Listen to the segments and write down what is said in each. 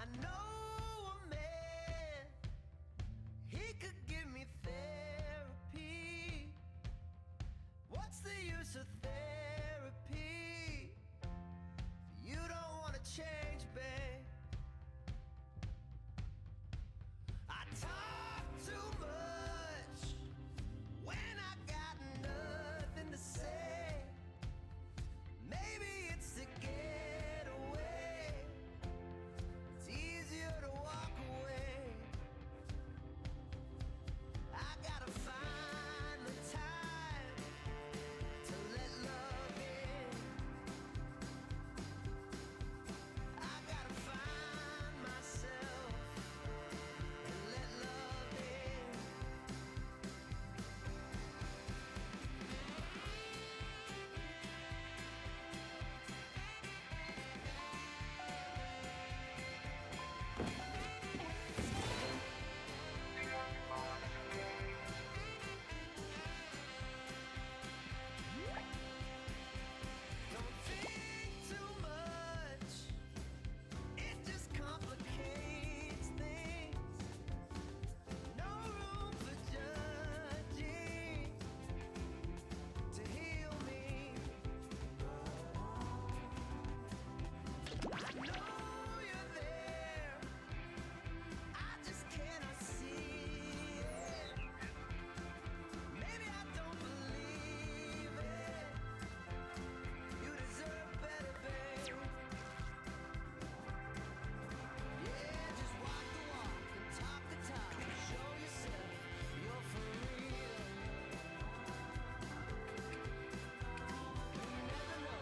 I know a man, he could give me therapy. What's the use of therapy? You don't want to change, babe. I talk too much when I got nothing to say. Maybe it's to get away. It's easier to walk away. I gotta find the time to let love in. I gotta find myself and let love in. Don't think too much, it just complicates things. No room for judging to heal me. I know you're there, I just cannot see it. Maybe I don't believe it. You deserve better, babe. Yeah, just walk the walk and talk the talk. Show yourself you're for real. You never know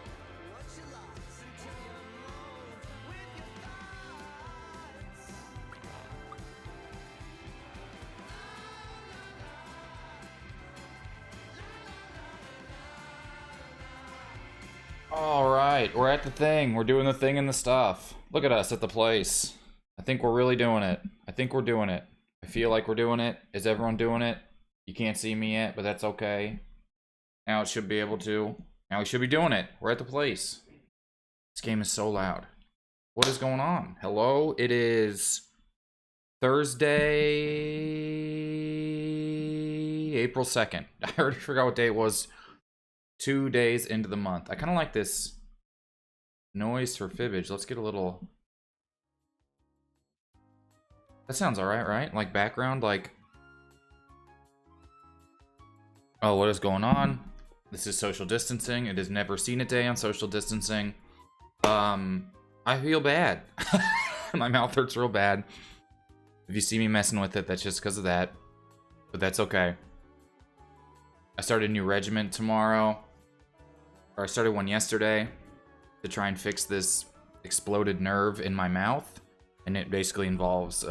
what you lost until you're alone with your thoughts. All right, we're at the thing. We're doing the thing and the stuff. Look at us at the place. I think we're really doing it. I think we're doing it. I feel like we're doing it. Is everyone doing it? You can't see me yet, but that's okay. Now it should be able to. Now we should be doing it. We're at the place. This game is so loud. What is going on? Hello? It is Thursday, April 2nd. I already forgot what day it was. 2 days into the month. I kind of like this noise for fibbage. Let's get a little... That sounds alright, right? Like background, like... Oh, what is going on? This is social distancing. It has never seen a day on social distancing. I feel bad. My mouth hurts real bad. If you see me messing with it, that's just because of that. But that's okay. I started a new regiment tomorrow. Or I started one yesterday to try and fix this exploded nerve in my mouth. And it basically involves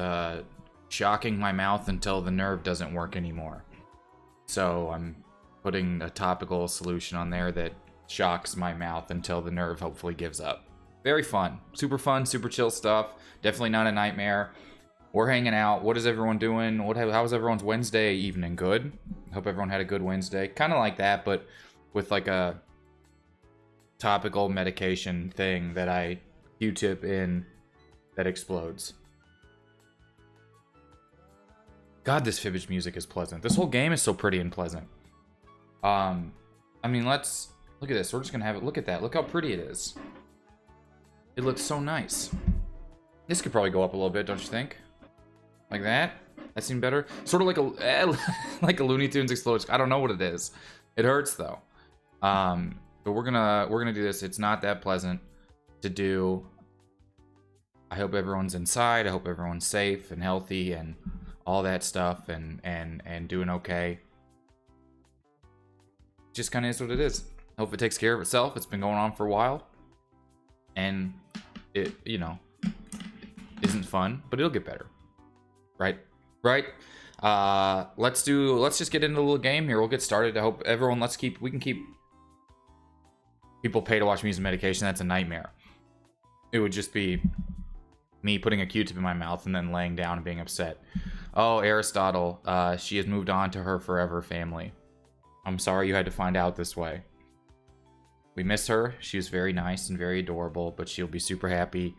shocking my mouth until the nerve doesn't work anymore. So I'm putting a topical solution on there that shocks my mouth until the nerve hopefully gives up. Very fun, super chill stuff. Definitely not a nightmare. We're hanging out. What is everyone doing? How was everyone's Wednesday evening? Good? Hope everyone had a good Wednesday. Kind of like that, but with like a topical medication thing that I Q-tip in that explodes. God, this fibbage music is pleasant. This whole game is so pretty and pleasant. I mean, let's look at this. We're just gonna have it. Look at that. Look how pretty it is. It looks so nice. This could probably go up a little bit, don't you think? Like that? That seemed better. Sort of like a like a Looney Tunes explosion. I don't know what it is. It hurts though. But we're gonna do this. It's not that pleasant to do. I hope everyone's inside. I hope everyone's safe and healthy and all that stuff and doing okay. Just kind of is what it is. Hope it takes care of itself. It's been going on for a while, and it, you know, isn't fun, but it'll get better. Right? Let's just get into the little game here. We'll get started. I hope everyone, we can keep people pay to watch me use medication. That's a nightmare. It would just be me putting a Q-tip in my mouth and then laying down and being upset. Oh, Aristotle, she has moved on to her forever family. I'm sorry you had to find out this way. We miss her. She was very nice and very adorable, but she'll be super happy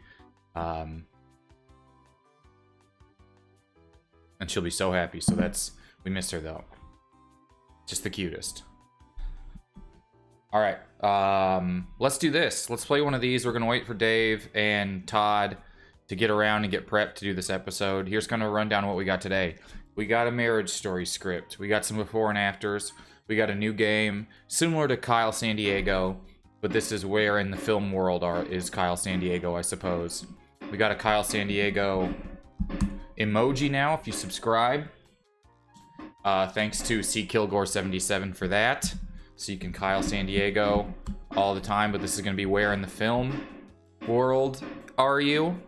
and she'll be so happy. So we missed her though. Just the cutest. All right, let's do this. Let's play one of these. We're gonna wait for Dave and Todd to get around and get prepped to do this episode. Here's kind of a rundown of what we got today. We got a Marriage Story script. We got some before and afters. We got a new game similar to Kyle San Diego, but this is where in the film world is Kyle San Diego, I suppose. We got a Kyle San Diego emoji now if you subscribe. Thanks to C Kilgore 77 for that. So you can Kyle San Diego all the time, but this is going to be where in the film world are you?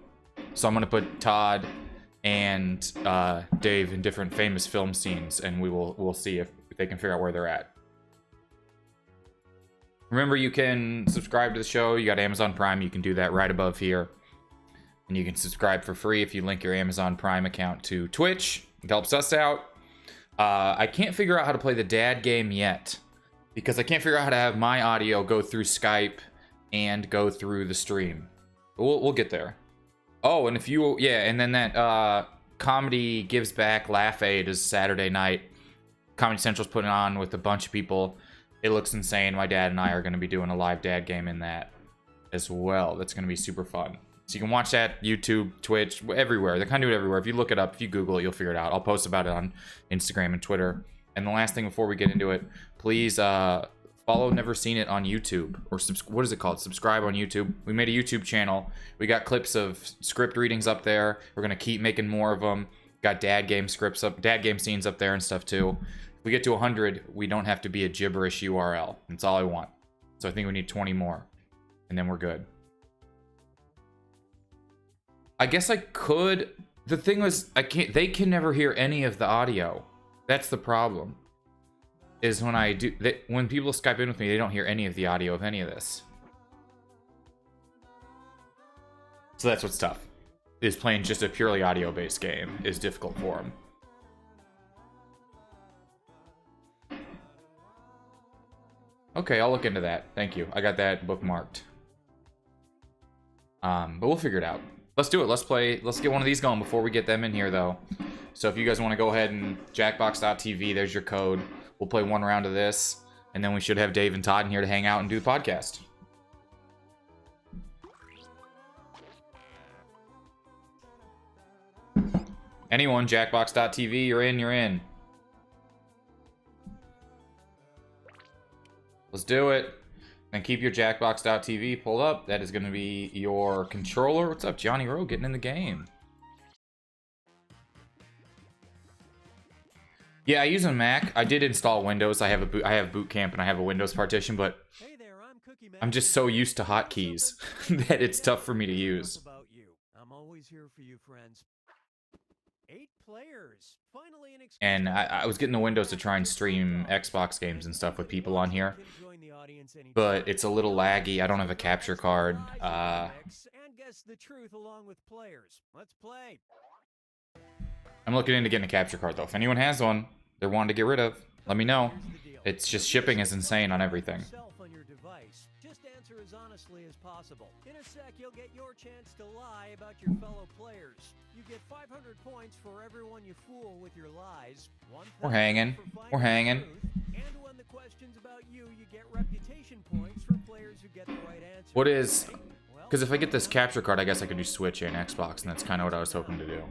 So I'm going to put Todd and Dave in different famous film scenes, and we'll see if they can figure out where they're at. Remember, you can subscribe to the show. You got Amazon Prime. You can do that right above here. And you can subscribe for free if you link your Amazon Prime account to Twitch. It helps us out. I can't figure out how to play the dad game yet, because I can't figure out how to have my audio go through Skype and go through the stream. But we'll get there. Oh, and and then that Comedy Gives Back Laugh Aid is Saturday night. Comedy Central's putting on with a bunch of people. It looks insane. My dad and I are going to be doing a live dad game in that as well. That's going to be super fun. So you can watch that, YouTube, Twitch, everywhere. They kind of do it everywhere. If you look it up, if you Google it, you'll figure it out. I'll post about it on Instagram and Twitter. And the last thing before we get into it, please follow Never Seen It on YouTube. Or what is it called? Subscribe on YouTube. We made a YouTube channel. We got clips of script readings up there. We're going to keep making more of them. Got dad game scripts up, dad game scenes up there and stuff too. If we get to 100, we don't have to be a gibberish URL. That's all I want. So I think we need 20 more. And then we're good. I guess I could. The thing was, they can never hear any of the audio. That's the problem. Is when when people Skype in with me, they don't hear any of the audio of any of this. So that's what's tough. Is playing just a purely audio-based game is difficult for them. Okay, I'll look into that. Thank you. I got that bookmarked. But we'll figure it out. Let's do it. Let's play. Let's get one of these going before we get them in here, though. So if you guys want to go ahead and jackbox.tv, there's your code. We'll play one round of this, and then we should have Dave and Todd in here to hang out and do the podcast. Anyone, jackbox.tv, you're in, you're in. Let's do it. And keep your jackbox.tv pulled up. That is going to be your controller. What's up, Johnny Rowe, getting in the game? Yeah, I use a Mac. I did install Windows. I have Boot Camp and I have a Windows partition, but Hey there, I'm Cookie Man. I'm just so used to hotkeys that it's tough for me to use. About you. I'm always here for you, friends. 8 players. Finally an And I was getting the Windows to try and stream Xbox games and stuff with people on here, but it's a little laggy. I don't have a capture card. And guess the truth along with players. Let's play. I'm looking into getting a capture card, though. If anyone has one they're wanting to get rid of, let me know. It's just shipping is insane on everything. On your device. Just answer as honestly as possible. In a sec, you'll get your chance to lie about your fellow players. You get 500 points for everyone you fool with your lies. We're hanging. We're hanging. And when the question's about you, you get reputation points for players who get the right answer. What is... Because if I get this capture card, I guess I could do Switch and Xbox, and that's kind of what I was hoping to do.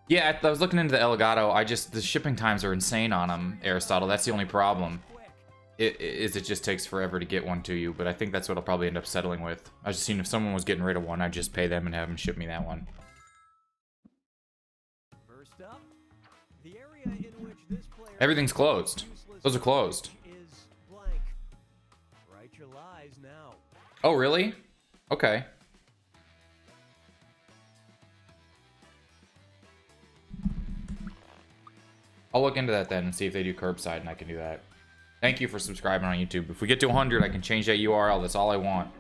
Yeah, I was looking into the Elgato. The shipping times are insane on them, Aristotle. That's the only problem. It just takes forever to get one to you, but I think that's what I'll probably end up settling with. I was just seeing if someone was getting rid of one, I'd just pay them and have them ship me that one. First up, the area in which this player Everything's closed. Those are closed. Is blank. Write your lies now. Oh, really? Okay. I'll look into that then and see if they do curbside and I can do that. Thank you for subscribing on YouTube. If we get to 100, I can change that URL. That's all I want.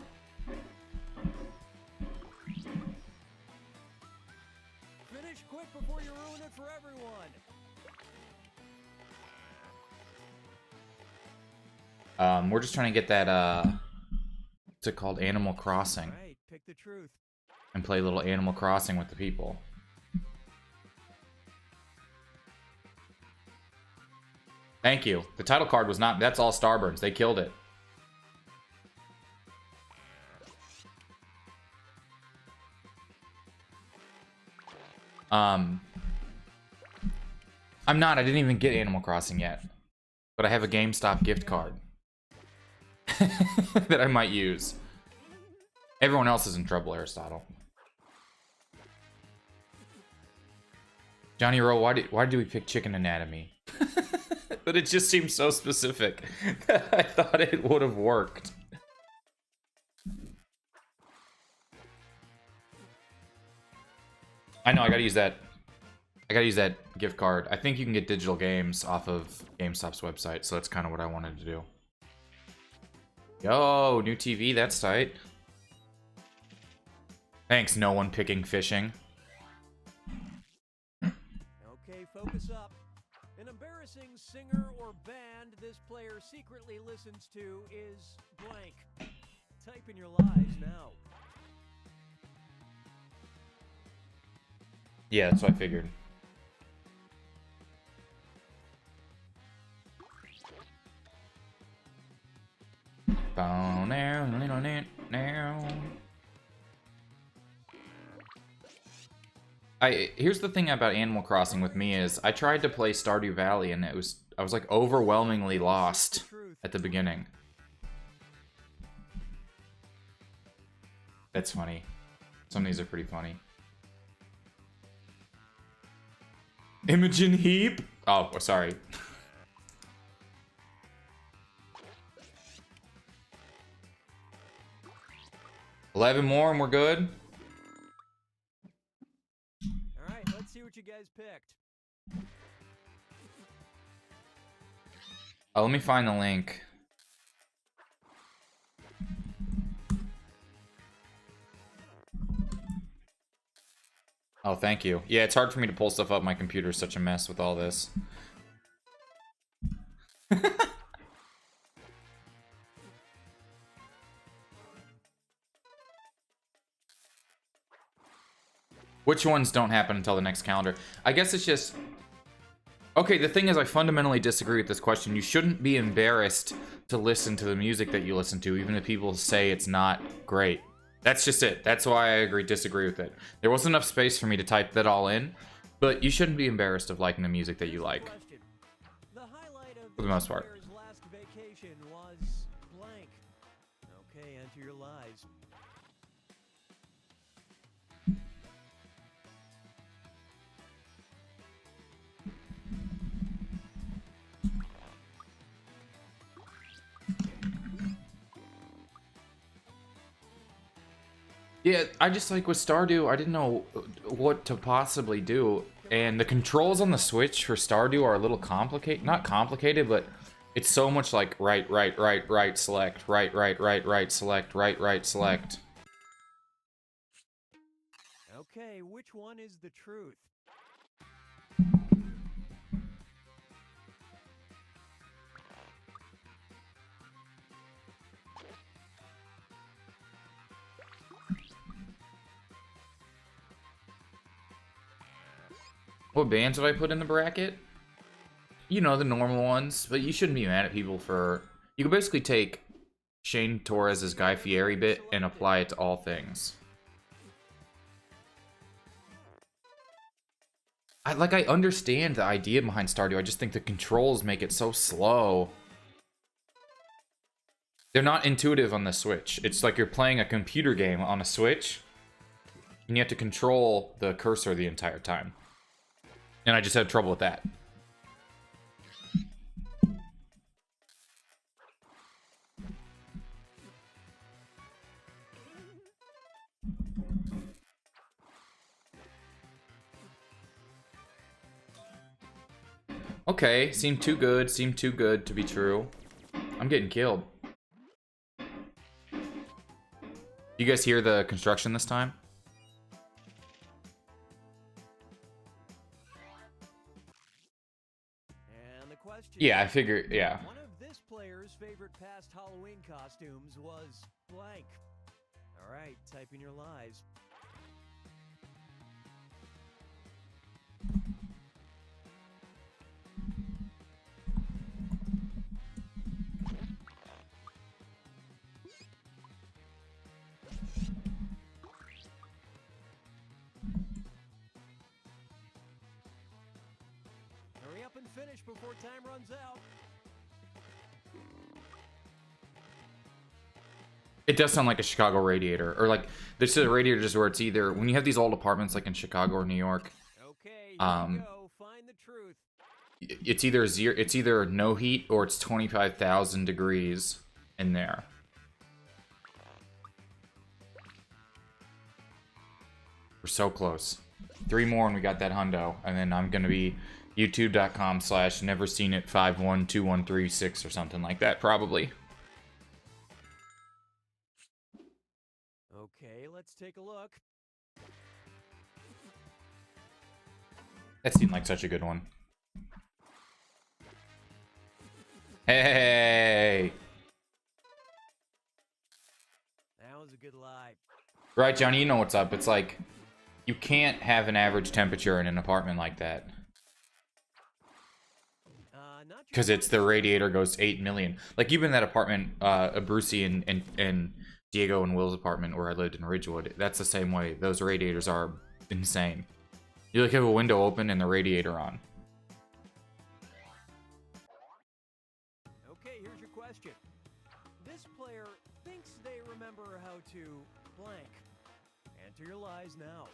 Finish quick before you ruin it for everyone. We're just trying to get that, what's it called? Animal Crossing. All right, pick the truth. And play a little Animal Crossing with the people. Thank you. The title card was not... That's all Starburns. They killed it. I'm not. I didn't even get Animal Crossing yet. But I have a GameStop gift card. that I might use. Everyone else is in trouble, Aristotle. Johnny Rowe, why do we pick Chicken Anatomy? But it just seems so specific that I thought it would have worked. I know, I gotta use that. I gotta use that gift card. I think you can get digital games off of GameStop's website, so that's kind of what I wanted to do. Yo, new TV, that's tight. Thanks, no one picking fishing. Okay, focus up. An embarrassing singer or band this player secretly listens to is blank. Type in your lies now. Yeah, that's what I figured. Here's the thing about Animal Crossing with me is I tried to play Stardew Valley and I was like overwhelmingly lost at the beginning. That's funny. Some of these are pretty funny. Imogen Heap? Oh, sorry. $11 more and we're good. All right, let's see what you guys picked. Oh, let me find the link. Oh, thank you. Yeah, it's hard for me to pull stuff up. My computer's such a mess with all this. Which ones don't happen until the next calendar? I guess it's just... Okay, the thing is, I fundamentally disagree with this question. You shouldn't be embarrassed to listen to the music that you listen to, even if people say it's not great. That's just it. That's why I disagree with it. There wasn't enough space for me to type that all in, but you shouldn't be embarrassed of liking the music that you like. For the most part. Last vacation was blank. Okay, enter your lies. Yeah, I just like with Stardew, I didn't know what to possibly do. And the controls on the Switch for Stardew are a little complicated. Not complicated, but it's so much like right, select, right, select, right, select. Okay, which one is the truth? What bands did I put in the bracket? You know, the normal ones, but you shouldn't be mad at people for... You can basically take Shane Torres's Guy Fieri bit and apply it to all things. I understand the idea behind Stardew, I just think the controls make it so slow. They're not intuitive on the Switch. It's like you're playing a computer game on a Switch, and you have to control the cursor the entire time. And I just had trouble with that. Okay, seemed too good to be true. I'm getting killed. You guys hear the construction this time? And the question. Yeah, I figured, yeah. One of this player's favorite past Halloween costumes was blank. All right, type in your lies. Hurry up and finish before time runs out. It does sound like a Chicago radiator, or like this is a radiator just where it's either when you have these old apartments like in Chicago or New York. Okay, here we go. Find the truth. It's either no heat or it's 25,000 degrees in there. We're so close. 3 more and we got that hundo, and then I'm gonna be youtube.com/neverseenit512136 or something like that probably. Okay, let's take a look. That seemed like such a good one. Hey! That was a good lie. Right, Johnny, you know what's up. It's like, you can't have an average temperature in an apartment like that. Because it's the radiator goes 8 million. Like, you've been in that apartment, Brucey and Diego and Will's apartment where I lived in Ridgewood. That's the same way. Those radiators are insane. You like have a window open and the radiator on. Okay, here's your question. This player thinks they remember how to blank. Enter your lies now.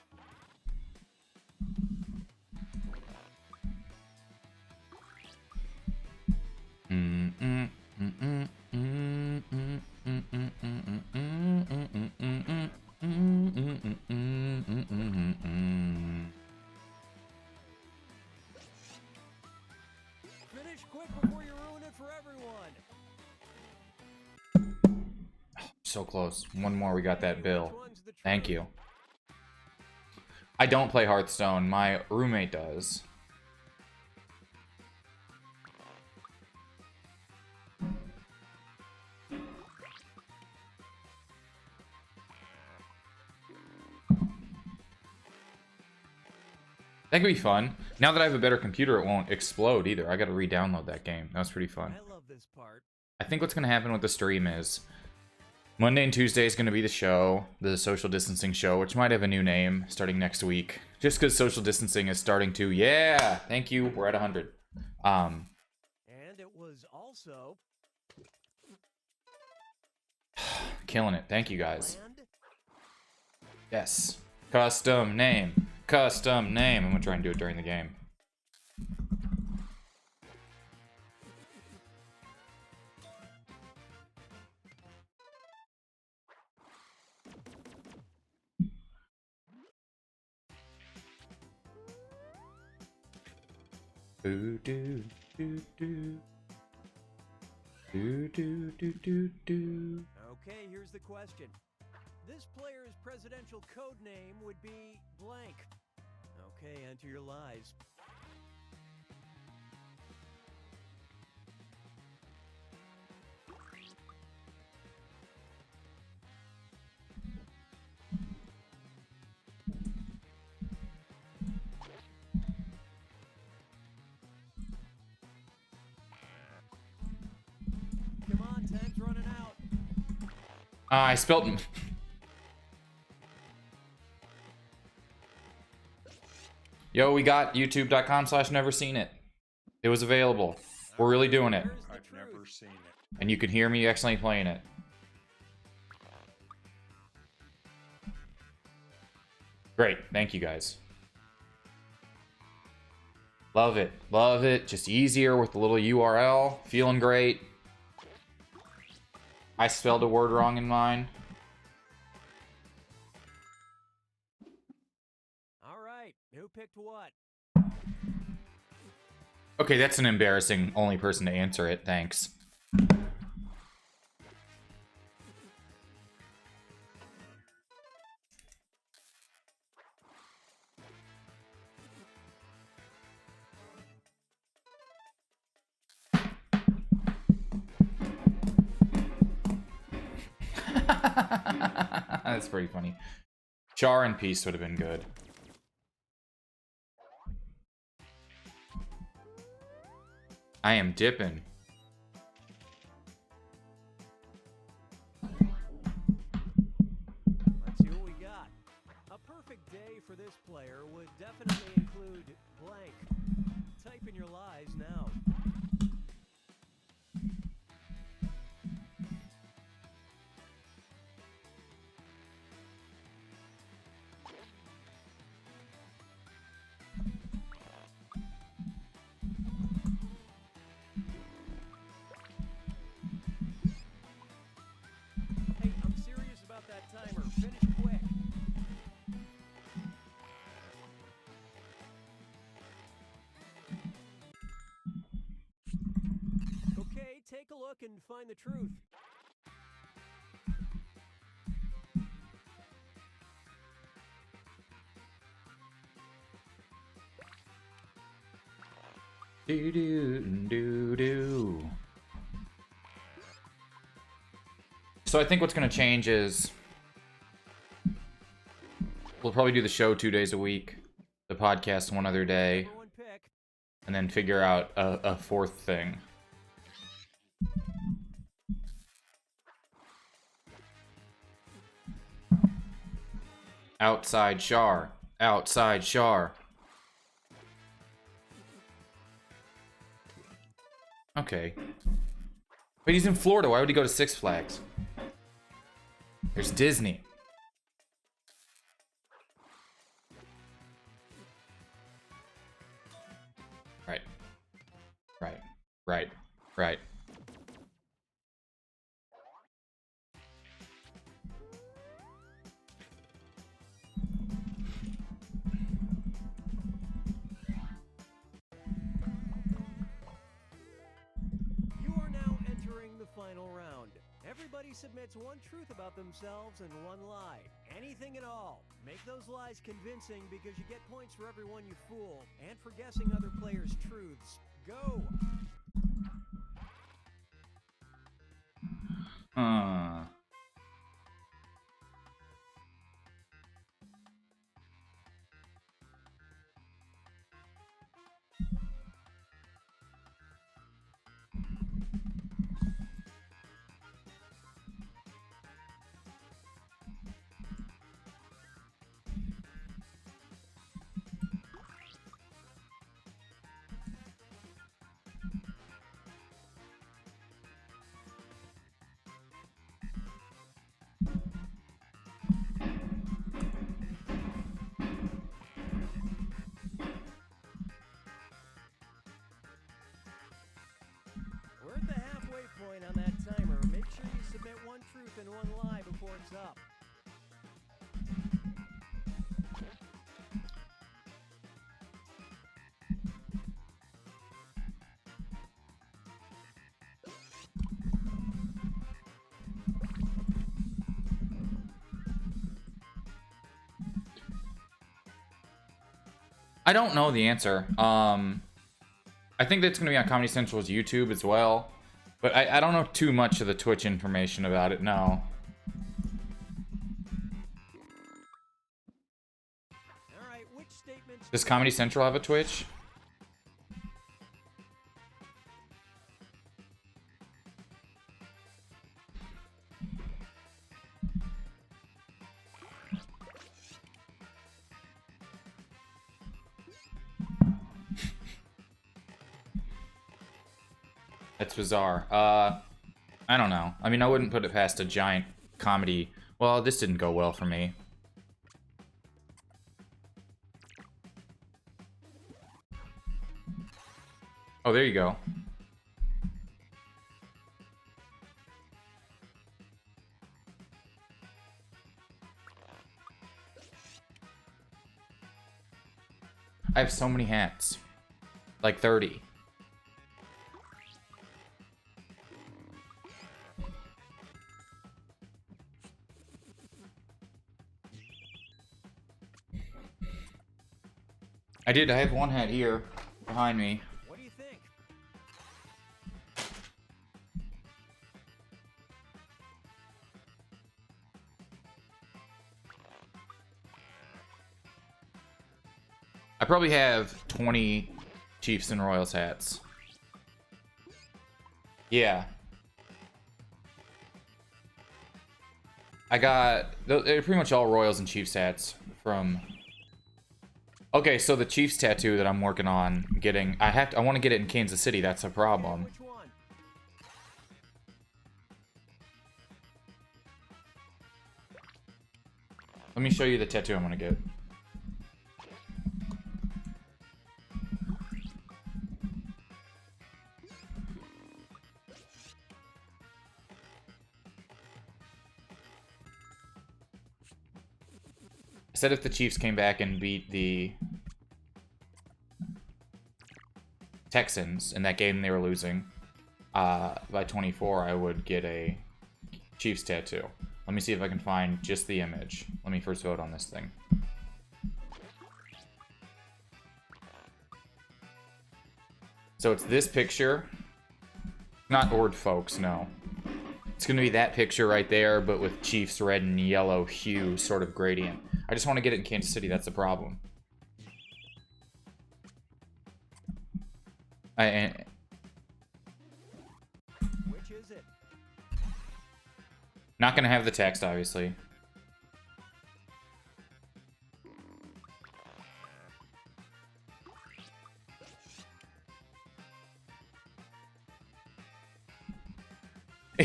Finish quick before you ruin it for everyone. So close. One more, we got that bill. Thank you. I don't play Hearthstone. My roommate does. That could be fun. Now that I have a better computer, it won't explode either. I gotta re-download that game. That was pretty fun. I love this part. I think what's gonna happen with the stream is Monday and Tuesday is gonna be the show, the social distancing show, which might have a new name starting next week. Just because social distancing is starting to, yeah, thank you. We're at 100. And it was also Killing it. Thank you guys. planned. Yes. Custom name. Custom name. I'm gonna try and do it during the game. Do do do do do do do do do. Okay, here's the question. This player's presidential code name would be blank. Okay, enter your lies. Come on, time's running out. I spelled. Yo, we got youtube.com/neverseenit. It was available. We're really doing it. Here's the I've truth. never seen it. And you can hear me excellently playing it. Great. Thank you guys. Love it. Love it. Just easier with the little URL. Feeling great. I spelled a word wrong in mine. All right, who picked what? Okay, that's an embarrassing only person to answer it. Thanks. That's pretty funny. Char and Peace would have been good. I am dipping. Let's see what we got. A perfect day for this player would definitely include blank. Type in your lies now. Hey, I'm serious about that timer. Finish quick. Okay, take a look and find the truth. Do do do do. So I think what's going to change is we'll probably do the show 2 days a week, the podcast one other day, Number one pick. and then figure out a fourth thing. Outside Shar. Outside Shar. Okay. But he's in Florida. Why would he go to Six Flags? There's Disney. Right. Right. Right. Right. You are now entering the final round. Everybody submits one truth about themselves and one lie. Anything at all. Make those lies convincing because you get points for everyone you fool and for guessing other players' truths. Go! We're at the halfway point on that timer. Make sure you submit one truth and one lie before it's up. I don't know the answer. I think that's going to be on Comedy Central's YouTube as well. But I don't know too much of the Twitch information about it, no. All right, which statements... Does Comedy Central have a Twitch? That's bizarre. I don't know. I mean, I wouldn't put it past a giant comedy. Well, this didn't go well for me. Oh, there you go. I have so many hats. Like 30. I did. I have one hat here behind me. What do you think? I probably have 20 Chiefs and Royals hats. Yeah. I got... They're pretty much all Royals and Chiefs hats from... Okay, so the Chiefs tattoo that I'm working on getting... I want to get it in Kansas City, that's a problem. Which one? Let me show you the tattoo I'm gonna get. I said if the Chiefs came back and beat the Texans in that game they were losing by 24, I would get a Chiefs tattoo. Let me see if I can find just the image. Let me first vote on this thing. So it's this picture. Not Ord folks, no. It's gonna be that picture right there, but with Chiefs red and yellow hue sort of gradient. I just want to get it in Kansas City, that's the problem. Which is it? Not gonna have the text, obviously.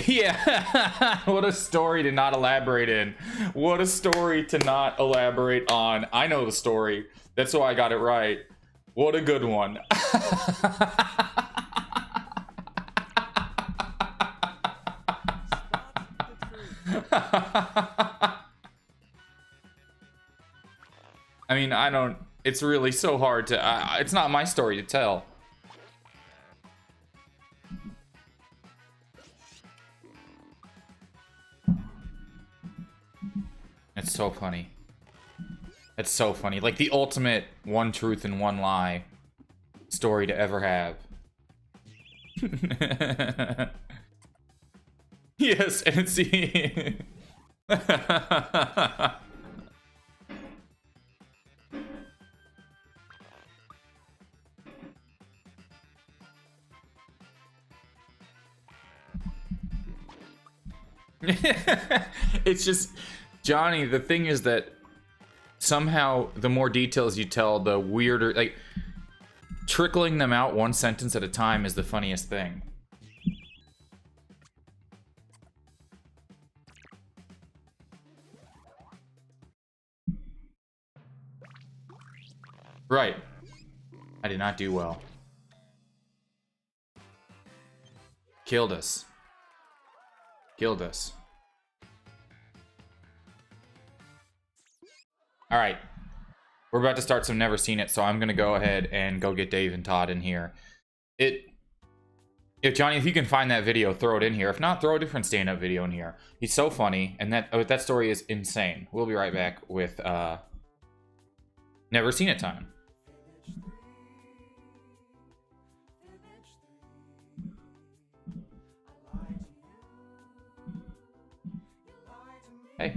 Yeah, what a story to not elaborate in. What a story to not elaborate on. I know the story. That's why I got it right. What a good one. I mean, I don't... It's really so hard to... it's not my story to tell. It's so funny. It's so funny. Like the ultimate one truth and one lie story to ever have. Yes, and see. It's just, Johnny, the thing is that somehow the more details you tell, the weirder, like, trickling them out one sentence at a time is the funniest thing. Right. I did not do well. Killed us. Killed us. Alright. We're about to start some Never Seen It, so I'm gonna go ahead and go get Dave and Todd in here. Johnny, if you can find that video, throw it in here. If not, throw a different stand-up video in here. He's so funny, and that story is insane. We'll be right back with Never Seen It time. Hey.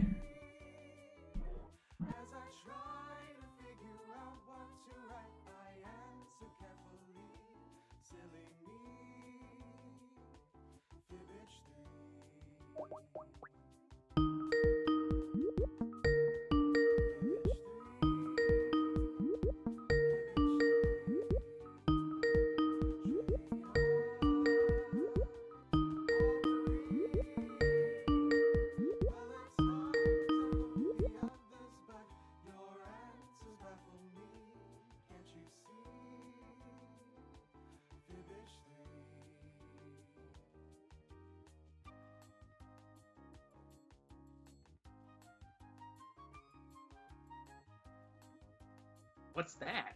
What's that?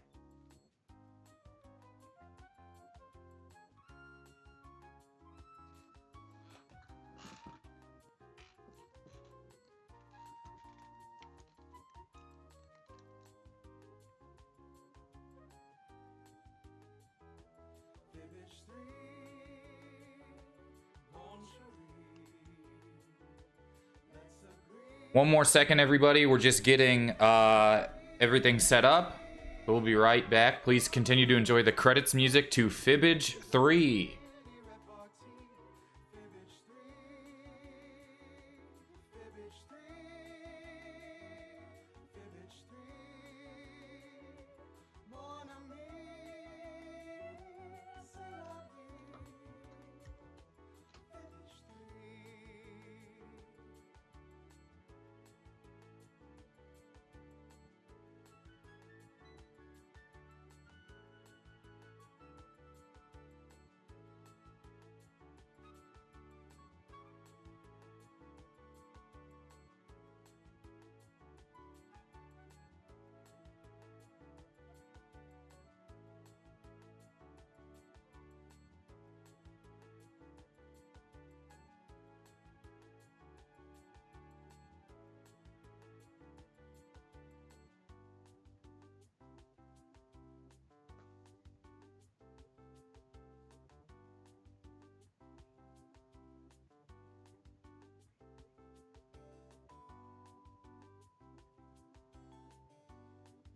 1 more second, everybody. We're just getting everything set up. We'll be right back. Please continue to enjoy the credits music to Fibbage 3.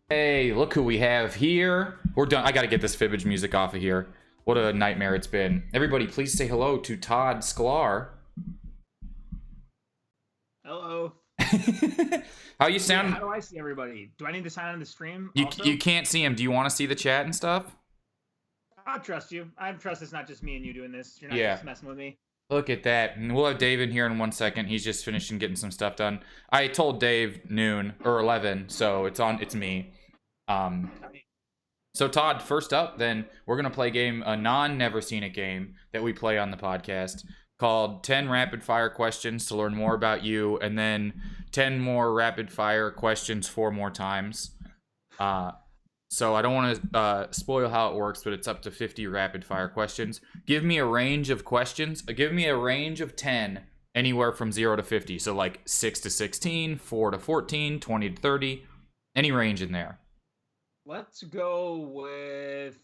Hey, look who we have here. We're done. I gotta get this Fibbage music off of here. What a nightmare it's been. Everybody, please say hello to Todd Sklar. Hello. How you sound? How do I see everybody? Do I need to sign on the stream? You can't see him. Do you want to see the chat and stuff? I trust you. I trust it's not just me and you doing this. You're not just messing with me. Look at that. And we'll have Dave in here in 1 second. He's just finishing getting some stuff done. I told Dave noon or 11, so it's me. So Todd, first up, then we're gonna play a never seen it game that we play on the podcast called 10 rapid fire questions to learn more about you, and then 10 more rapid fire questions 4 more times. So I don't want to spoil how it works, but it's up to 50 rapid fire questions. Give me a range of questions. Give me a range of 10, anywhere from 0 to 50. So like 6 to 16, 4 to 14, 20 to 30, any range in there. Let's go with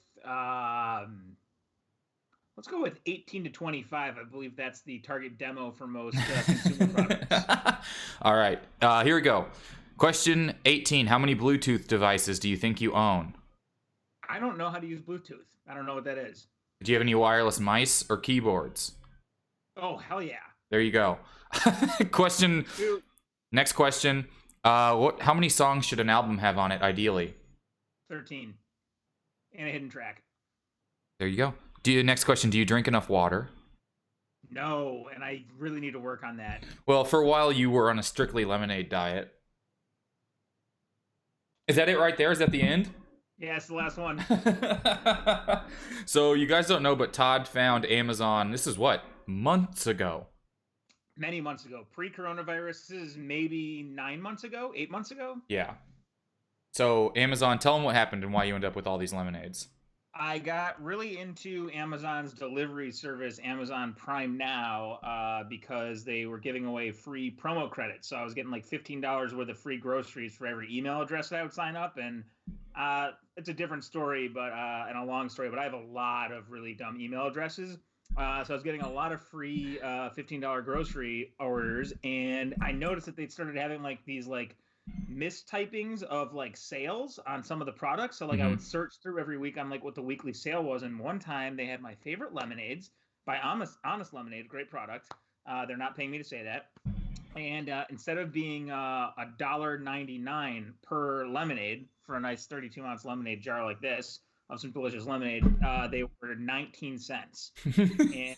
18 to 25. I believe that's the target demo for most consumer products. All right, here we go. Question 18. How many Bluetooth devices do you think you own? I don't know how to use Bluetooth. I don't know what that is. Do you have any wireless mice or keyboards? Oh, hell yeah. There you go. Next question. How many songs should an album have on it, ideally? 13. And a hidden track. There you go. Next question. Do you drink enough water? No, and I really need to work on that. Well, for a while you were on a strictly lemonade diet. Is that it right there? Is that the end? Yeah, it's the last one. So you guys don't know, but Todd found Amazon. This is what? Months ago. Many months ago. Pre-coronavirus. This is maybe 9 months ago? 8 months ago? Yeah. So Amazon, tell them what happened and why you ended up with all these lemonades. I got really into Amazon's delivery service, Amazon Prime Now, because they were giving away free promo credits. So I was getting like $15 worth of free groceries for every email address that I would sign up. And it's a different story, and a long story, but I have a lot of really dumb email addresses. So I was getting a lot of free $15 grocery orders. And I noticed that they started having like these like mistypings of like sales on some of the products. So like I would search through every week on like what the weekly sale was, and one time they had my favorite lemonades by Honest Lemonade, great product. They're not paying me to say that. And instead of being $1.99 per lemonade for a nice 32-ounce lemonade jar like this of some delicious lemonade, they were 19 cents. And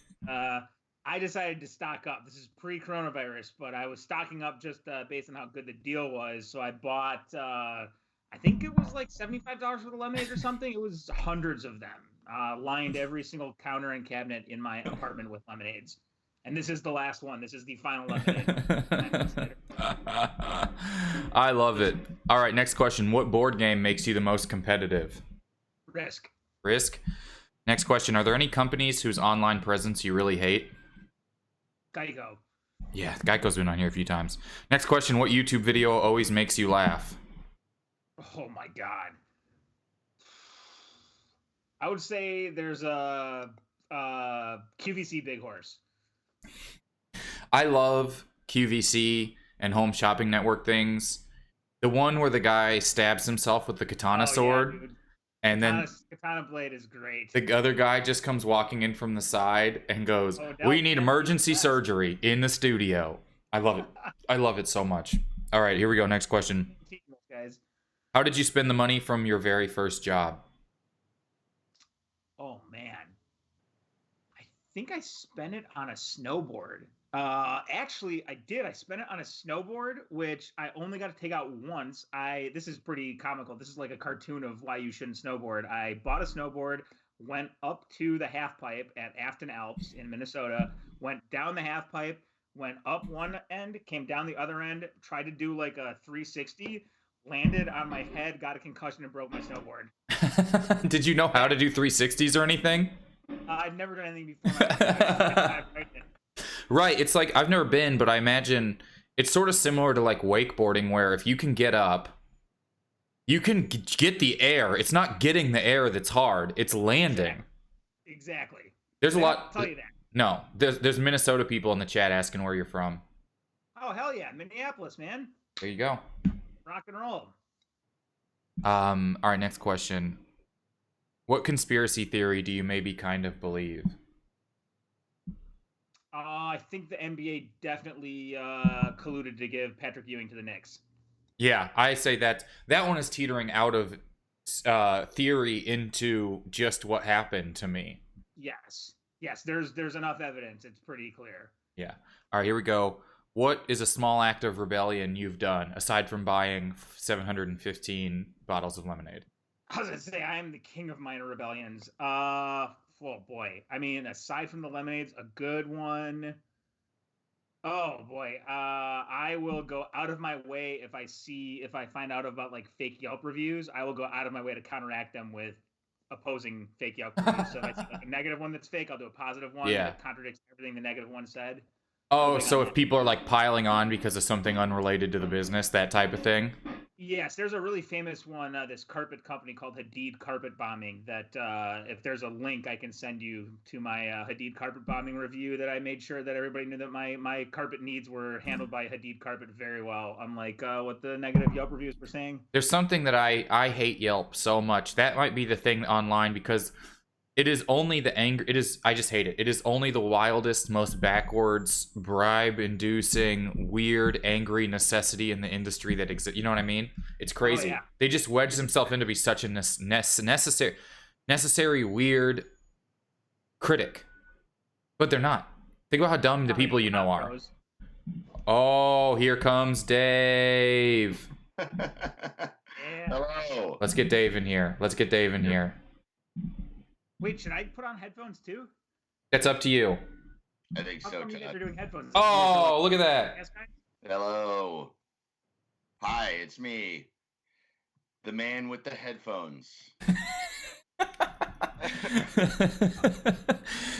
I decided to stock up. This is pre-coronavirus, but I was stocking up just based on how good the deal was. So I bought, I think it was like $75 for the lemonade or something. It was hundreds of them, lined every single counter and cabinet in my apartment with lemonades. And this is the last one. This is the final lemonade. I love it. All right, next question. What board game makes you the most competitive? Risk. Risk? Next question. Are there any companies whose online presence you really hate? Geico. Yeah, Geico's been on here a few times. Next question. What YouTube video always makes you laugh? Oh my God. I would say there's a QVC Big Horse. I love QVC, and Home Shopping Network things. The one where the guy stabs himself with the katana sword, dude. and then Katana Blade is great. the other guy just comes walking in from the side and goes, "We need that's emergency the best. surgery in the studio." I love it. I love it so much. All right, here we go. Next question. Guys. How did you spend the money from your very first job? Oh man, I think I spent it on a snowboard. Actually, I did. I spent it on a snowboard, which I only got to take out once. This is pretty comical. This is like a cartoon of why you shouldn't snowboard. I bought a snowboard, went up to the half pipe at Afton Alps in Minnesota, went down the half pipe, went up one end, came down the other end, tried to do like a 360, landed on my head, got a concussion, and broke my snowboard. Did you know how to do 360s or anything? I've never done anything before. Right, it's like, I've never been, but I imagine it's sort of similar to like wakeboarding, where if you can get up, you can get the air. It's not getting the air that's hard, it's landing. Exactly. There's a lot. I'll tell you that. No, there's Minnesota people in the chat asking where you're from. Oh, hell yeah, Minneapolis, man. There you go. Rock and roll. All right, next question. What conspiracy theory do you maybe kind of believe? I think the NBA definitely colluded to give Patrick Ewing to the Knicks. Yeah, I say that one is teetering out of theory into just what happened to me. Yes, there's enough evidence. It's pretty clear. Yeah. All right, here we go. What is a small act of rebellion you've done, aside from buying 715 bottles of lemonade? I was going to say, I am the king of minor rebellions. Oh boy. I mean, aside from the lemonades, a good one. Oh boy. I will go out of my way if I find out about like fake Yelp reviews, I will go out of my way to counteract them with opposing fake Yelp reviews. So if I see like a negative one that's fake, I'll do a positive one that contradicts everything the negative one said. Oh, so if people are like piling on because of something unrelated to the business, that type of thing? Yes, there's a really famous one, this carpet company called Hadid Carpet Bombing, that if there's a link, I can send you to my Hadid Carpet Bombing review, that I made sure that everybody knew that my carpet needs were handled by Hadid Carpet very well, unlike what the negative Yelp reviews were saying. There's something that I hate Yelp so much. That might be the thing online, because it is only the anger. I just hate it. It is only the wildest, most backwards, bribe-inducing, weird, angry necessity in the industry that exists. You know what I mean? It's crazy. Oh, yeah. They just wedge themselves in to be such a necessary, weird critic. But they're not. Think about how dumb the people you know are. Oh, here comes Dave. Hello. Let's get Dave in here. Wait, should I put on headphones too? It's up to you. I think How so, come you guys are Todd. doing headphones? Oh, look at that. Hello. Hi, it's me. The man with the headphones.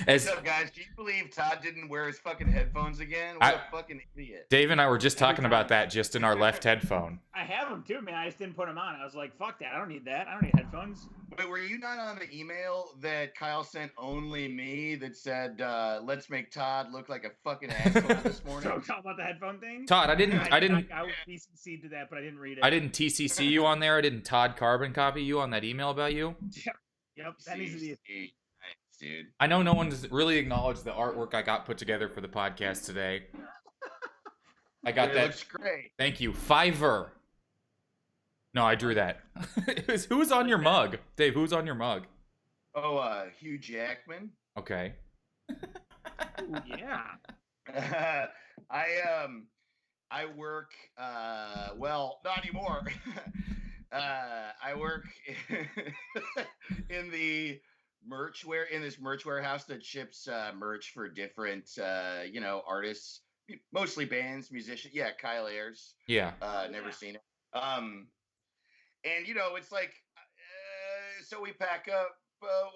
What's up, guys? Can you believe Todd didn't wear his fucking headphones again? What a fucking idiot. Dave and I were just talking about that just in our left headphone. I have them too, man. I just didn't put them on. I was like, fuck that. I don't need that. I don't need headphones. Wait, were you not on the email that Kyle sent only me that said, let's make Todd look like a fucking asshole this morning? So talk about the headphone thing? Todd, I didn't I was TCC'd to that, but I didn't read it. I didn't TCC you on there. I didn't Todd carbon copy you on that email about you. Yep, that needs to be nice, dude. I know no one's really acknowledged the artwork I got put together for the podcast today. I got that. Looks great. Thank you. Fiverr. No, I drew that. Who's on your mug? Dave, who's on your mug? Oh, Hugh Jackman. Okay. Ooh, yeah. I work well, not anymore. I work in the this merch warehouse that ships merch for different artists, mostly bands, musicians. Yeah, Kyle Ayers. Yeah. Never seen it. And it's like so we pack up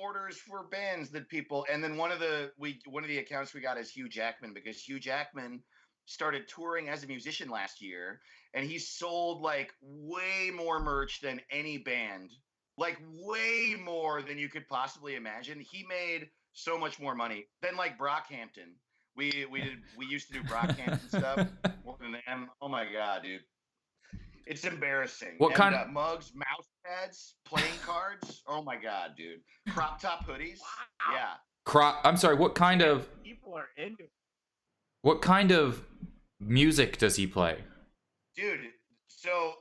orders for bands that people, and then one of the accounts we got is Hugh Jackman, because Hugh Jackman started touring as a musician last year, and he sold like way more merch than any band, like way more than you could possibly imagine. He made so much more money than like Brockhampton, We used to do Brock camps and stuff more than them. Oh my god, dude. It's embarrassing. What kind of mugs, mouse pads, playing cards? Oh my god, dude. Crop top hoodies? Wow. Yeah. I'm sorry, what kind of People are into it. what kind of music does he play? Dude, so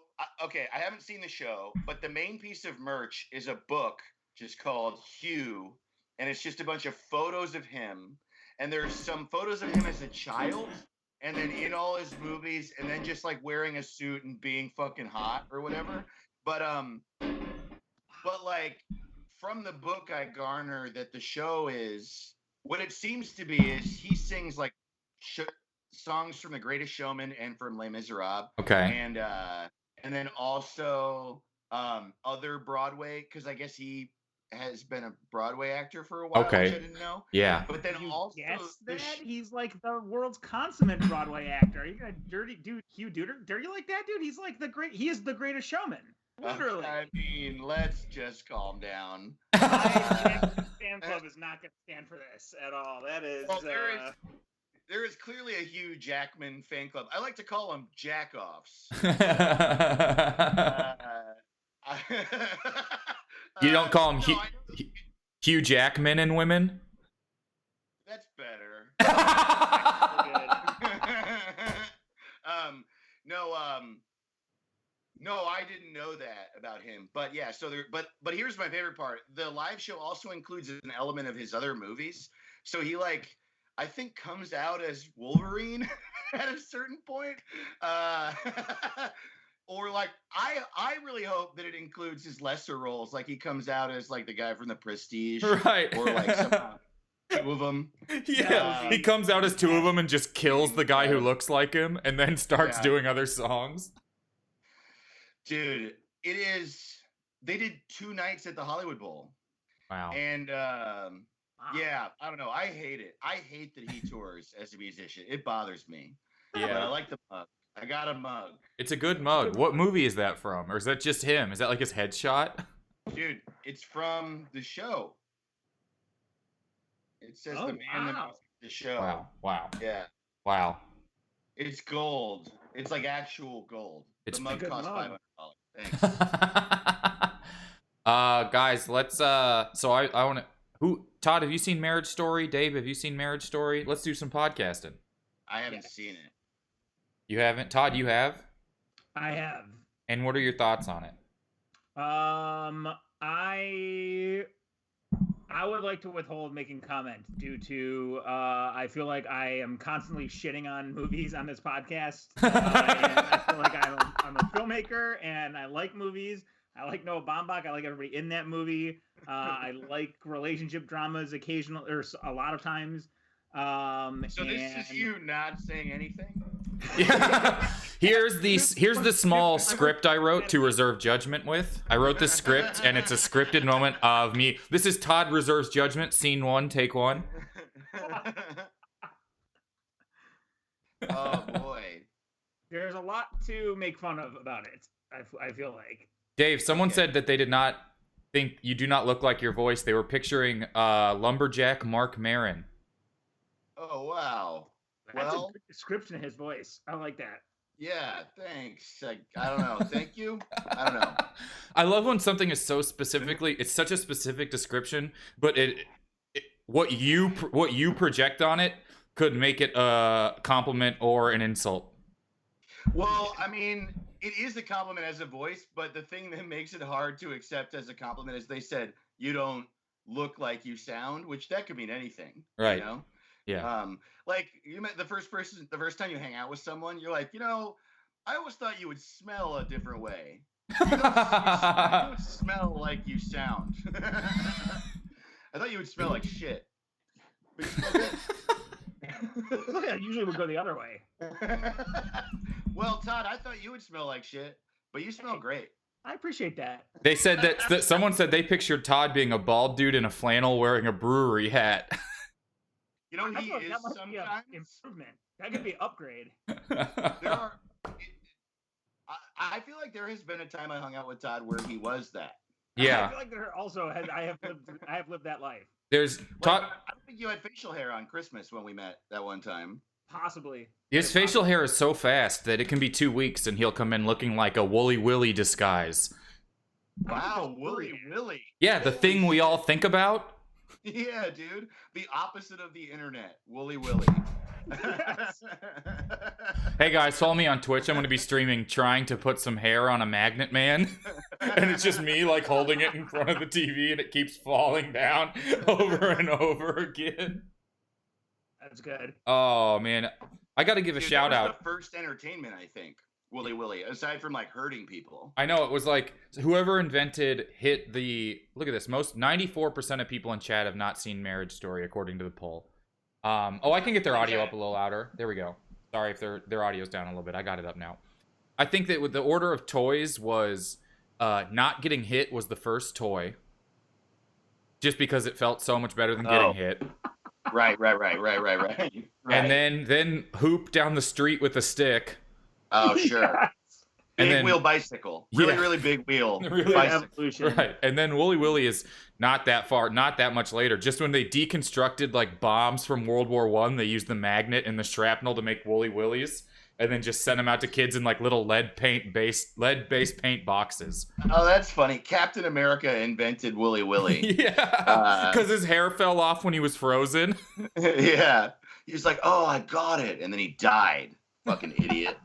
okay, I haven't seen the show, but the main piece of merch is a book just called Hugh, and it's just a bunch of photos of him, and there's some photos of him as a child, and then in all his movies, and then just like wearing a suit and being fucking hot or whatever. But like from the book I garner that the show is what it seems to be is he sings like songs from The Greatest Showman and from Les Miserables. Okay. And then also other Broadway, because I guess he has been a Broadway actor for a while, Okay. which I didn't know. Yeah. But then also that he's like the world's consummate Broadway actor. Are you gonna dirty Hugh like that, dude? He's like he is the Greatest Showman. Literally. I mean, let's just calm down. Fan club is not gonna stand for this at all. That is. Well, there is clearly a Hugh Jackman fan club. I like to call them jackoffs. You don't call him Hugh Jackman and women? That's better. No, I didn't know that about him. But yeah, so but here's my favorite part. The live show also includes an element of his other movies. So he I think comes out as Wolverine at a certain point. Or I really hope that it includes his lesser roles. Like he comes out as like the guy from The Prestige. Right. Or like somehow two of them. Yeah. He comes out as two of them and just kills the guy who looks like him and then starts doing other songs. Dude, it is. They did 2 nights at the Hollywood Bowl. Wow. And yeah, I don't know. I hate it. I hate that he tours as a musician. It bothers me. Yeah. But I like the mug. I got a mug. It's a good mug. What movie is that from? Or is that just him? Is that like his headshot? Dude, it's from the show. It says the man that the show. Wow. Wow. Yeah. Wow. It's gold. It's like actual gold. It's the mug costs $500. Thanks. Guys, let's so I want to Todd, have you seen Marriage Story? Dave, have you seen Marriage Story? Let's do some podcasting. I haven't seen it. You haven't? Todd, you have? I have. And what are your thoughts on it? I would like to withhold making comment due to I feel like I am constantly shitting on movies on this podcast. And I feel like I'm a filmmaker and I like movies. I like Noah Baumbach. I like everybody in that movie. I like relationship dramas occasionally, or a lot of times. So this is you not saying anything? Yeah. Here's the small script I wrote to reserve judgment with. I wrote this script, and it's a scripted moment of me. This is Todd reserves judgment, scene 1, take 1. Oh boy. There's a lot to make fun of about it. I feel like. Dave, someone said that they did not think you do not look like your voice. They were picturing lumberjack Mark Maron. Oh wow. That's Well, a good description of his voice. I like that. yeah, thanks. I don't know. Thank you. I don't know. I love when something is so specifically, it's such a specific description, but what you project on it could make it a compliment or an insult. Well, I mean, it is a compliment as a voice, but the thing that makes it hard to accept as a compliment is they said you don't look like you sound, which that could mean anything. Right. You know? Yeah. Like you met the first time you hang out with someone, you're like, I always thought you would smell a different way. You don't smell like you sound. I thought you would smell like shit. But you smell good. Yeah, usually would go the other way. Well, Todd, I thought you would smell like shit, but you smell great. I appreciate that. They said that someone said they pictured Todd being a bald dude in a flannel wearing a brewery hat. You know, he is that must sometimes. be an improvement. That could be an upgrade. I feel like there has been a time I hung out with Todd where he was that. Yeah. I feel like there also I have lived that life. There's Like, Todd. I don't think you had facial hair on Christmas when we met that one time. Possibly. His facial hair is so fast that it can be 2 weeks and he'll come in looking like a Woolly Willy disguise. Wow, Woolly Willy. Yeah, the thing we all think about. Yeah, dude. The opposite of the internet. Woolly Willy. Hey guys, follow me on Twitch. I'm going to be streaming trying to put some hair on a magnet man. And it's just me like holding it in front of the TV and it keeps falling down over and over again. That's good. Oh man, I got to give a shout that was out. The first entertainment, I think. Woolly Willy, aside from like hurting people. I know, it was like whoever invented hit the look at this. Most 94% of people in chat have not seen Marriage Story according to the poll. Oh, I can get their audio up a little louder. There we go. Sorry if their audio's down a little bit. I got it up now. I think that with the order of toys was not getting hit was the first toy. Just because it felt so much better than getting hit. Right. And then hoop down the street with a stick. Oh, sure. Yes. Big wheel bicycle. Really big wheel Really bicycle. Evolution. Right. And then Woolly Willy is not that much later. Just when they deconstructed like bombs from World War I, they used the magnet and the shrapnel to make Woolly Willies. And then just sent them out to kids in like little lead-based paint boxes. Oh, that's funny. Captain America invented Woolly Willy. Yeah. Because his hair fell off when he was frozen. Yeah. He was like, oh, I got it. And then he died. Fucking idiot.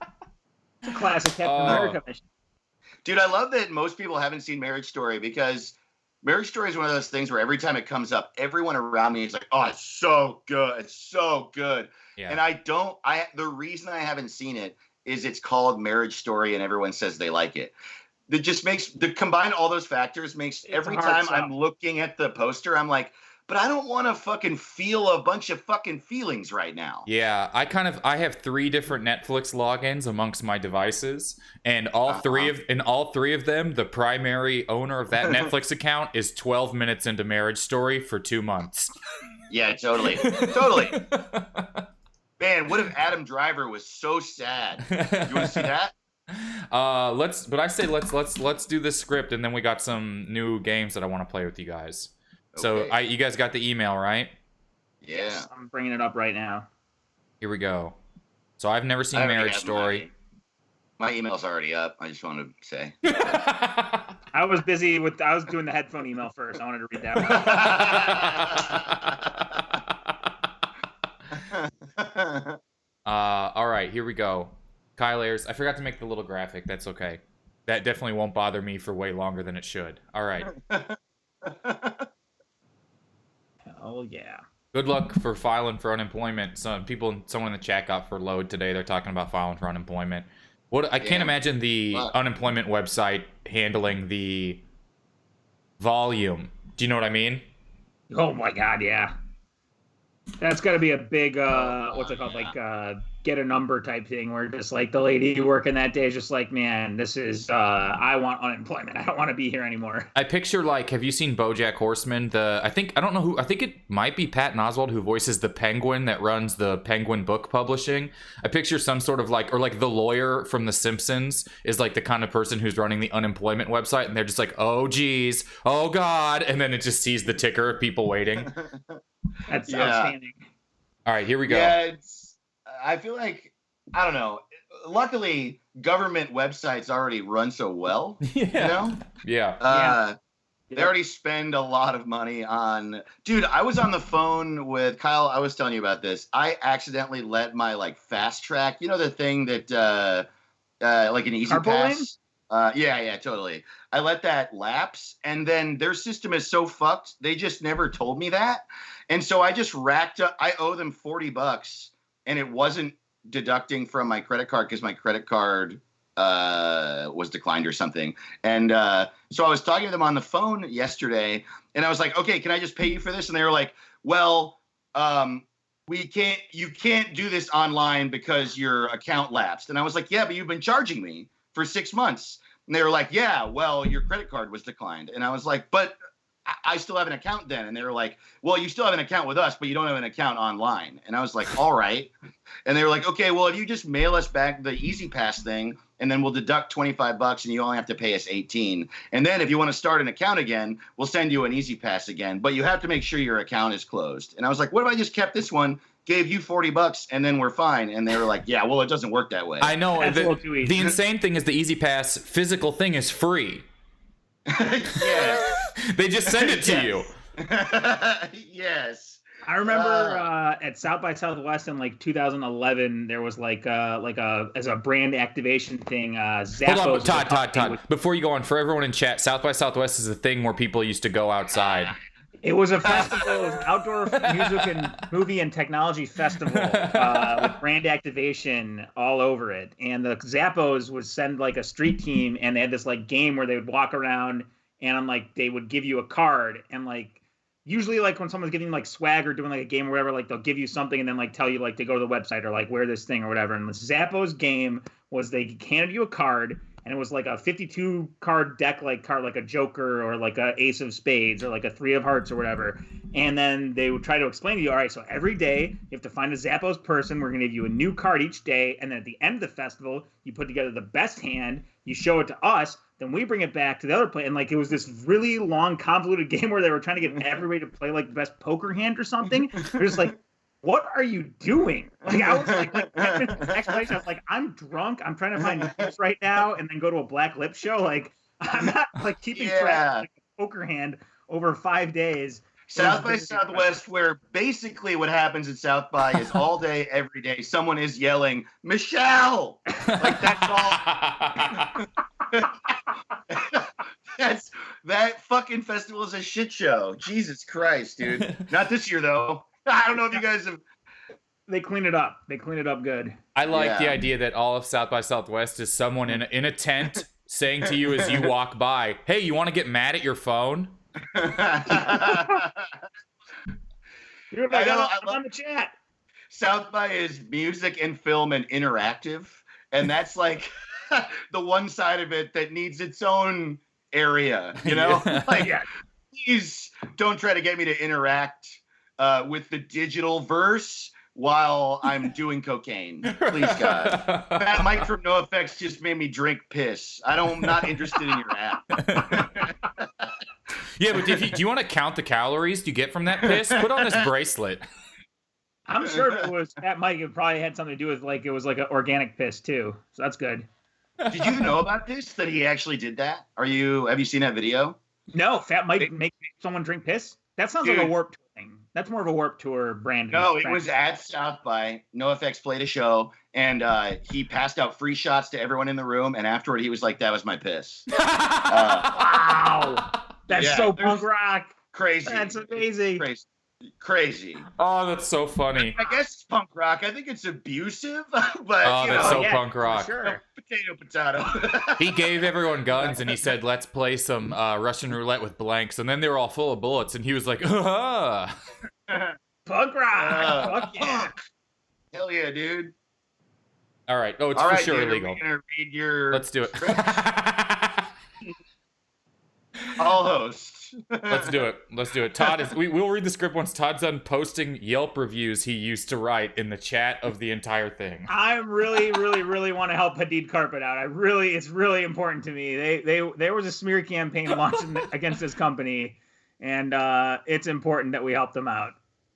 It's a classic Captain America mission. Dude, I love that most people haven't seen Marriage Story because Marriage Story is one of those things where every time it comes up, everyone around me is like, oh, it's so good. It's so good. Yeah. And the reason I haven't seen it is it's called Marriage Story and everyone says they like it. That just combine all those factors makes every time I'm looking at the poster, I'm like, but I don't want to fucking feel a bunch of fucking feelings right now. Yeah, I have 3 different Netflix logins amongst my devices, and all three of them, the primary owner of that Netflix account is 12 minutes into Marriage Story for 2 months. Yeah, totally. Man, what if Adam Driver was so sad? You want to see that? Let's do this script, and then we got some new games that I want to play with you guys. Okay. So you guys got the email, right? Yeah. I'm bringing it up right now. Here we go. So I've never seen Marriage Story. My email's already up. I just wanted to say. I was doing the headphone email first. I wanted to read that one. All right, here we go. Kyle Ayers. I forgot to make the little graphic. That's okay. That definitely won't bother me for way longer than it should. All right. Oh yeah. Good luck for filing for unemployment. Someone in the chat got furloughed today. They're talking about filing for unemployment. I can't imagine the unemployment website handling the volume. Do you know what I mean? Oh my god, yeah. That's got to be a big what's it called? Like get a number type thing where just like the lady working that day is just like, man, this is I want unemployment. I don't want to be here anymore. I picture like, have you seen BoJack Horseman? I think it might be Patton Oswalt who voices the Penguin that runs the Penguin book publishing. I picture some sort of like, or like the lawyer from The Simpsons is like the kind of person who's running the unemployment website, and they're just like, oh geez, oh god, and then it just sees the ticker of people waiting. That's outstanding. All right, here we go. Yeah, I feel like, I don't know. Luckily, government websites already run so well. Yeah. You know? Yeah. They already spend a lot of money on. Dude, I was on the phone with Kyle. I was telling you about this. I accidentally let my like fast track. You know the thing that like an easy pass. Yeah, totally. I let that lapse, and then their system is so fucked. They just never told me that, and so I just racked up. I owe them $40. And it wasn't deducting from my credit card because my credit card was declined or something. And so I was talking to them on the phone yesterday, and I was like, okay, can I just pay you for this? And they were like, well, you can't do this online because your account lapsed. And I was like, yeah, but you've been charging me for 6 months. And they were like, yeah, well, your credit card was declined. And I was like, but I still have an account then. And they were like, well, you still have an account with us, but you don't have an account online. And I was like, all right. And they were like, okay, well, if you just mail us back the Easy Pass thing, and then we'll deduct $25 and you only have to pay us $18. And then if you want to start an account again, we'll send you an Easy Pass again, but you have to make sure your account is closed. And I was like, what if I just kept this one, gave you $40 and then we're fine? And they were like, yeah, well, it doesn't work that way. I know. That's a little too easy. The insane thing is the Easy Pass physical thing is free. Yeah. They just send it to you. Yes. I remember at South by Southwest in like 2011, there was like as a brand activation thing. Zappos. Hold on, Todd. Before you go on, for everyone in chat, South by Southwest is a thing where people used to go outside. It was a festival. It was an outdoor music and movie and technology festival with brand activation all over it. And the Zappos would send like a street team, and they had this like game where they would walk around, and like they would give you a card, and like usually like when someone's getting like swag or doing like a game or whatever, like they'll give you something and then like tell you like to go to the website or like wear this thing or whatever. And the Zappos game was they handed you a card, and it was like a 52 card deck, like a Joker or like a Ace of Spades or like a 3 of Hearts or whatever. And then they would try to explain to you, all right, so every day you have to find a Zappos person. We're going to give you a new card each day. And then at the end of the festival, you put together the best hand, you show it to us, then we bring it back to the other play. And like it was this really long, convoluted game where they were trying to get everybody to play like the best poker hand or something. They're just like, what are you doing? Like I was like explanation. I was like, I'm drunk. I'm trying to find news right now, and then go to a Black Lip show. Like I'm not like keeping track of like, a poker hand over 5 days. South by Southwest, where basically what happens at South by is all day, every day, someone is yelling, Michelle! Like that's all. That fucking festival is a shit show. Jesus Christ, dude. Not this year though. I don't know if you guys have. They clean it up. They clean it up good. I like the idea that all of South by Southwest is someone in a tent saying to you as you walk by, hey, you want to get mad at your phone? Dude, I love on the chat. South by is music and film and interactive. And that's like the one side of it that needs its own area, you know? Like, please don't try to get me to interact with the digital verse while I'm doing cocaine. Please, God. That Mike from NoFX just made me drink piss. I'm not interested in your app. Yeah, but do you want to count the calories you get from that piss? Put on this bracelet. I'm sure if it was Fat Mike, it probably had something to do with like it was like an organic piss too. So that's good. Did you know about this? That he actually did that? Have you seen that video? No, Fat Mike make someone drink piss? That sounds like a Warped Tour thing. That's more of a Warped Tour brand. No, it was at South by. NoFX played a show, and he passed out free shots to everyone in the room, and afterward he was like, that was my piss. Wow. That's so punk rock. Crazy. That's amazing. Crazy. Oh, that's so funny. I guess it's punk rock. I think it's abusive, but that's so punk rock. Sure. Potato. He gave everyone guns and he said, let's play some Russian roulette with blanks. And then they were all full of bullets. And he was like, punk rock. Fuck yeah. Hell yeah, dude. All right. Oh, it's all for right, sure dude, illegal. Are we gonna read your Let's do it. All hosts. Let's do it. Todd we'll read the script once Todd's done posting Yelp reviews he used to write in the chat of the entire thing. I really want to help Hadid Carpet out. It's really important to me. There was a smear campaign launched against this company, and it's important that we help them out.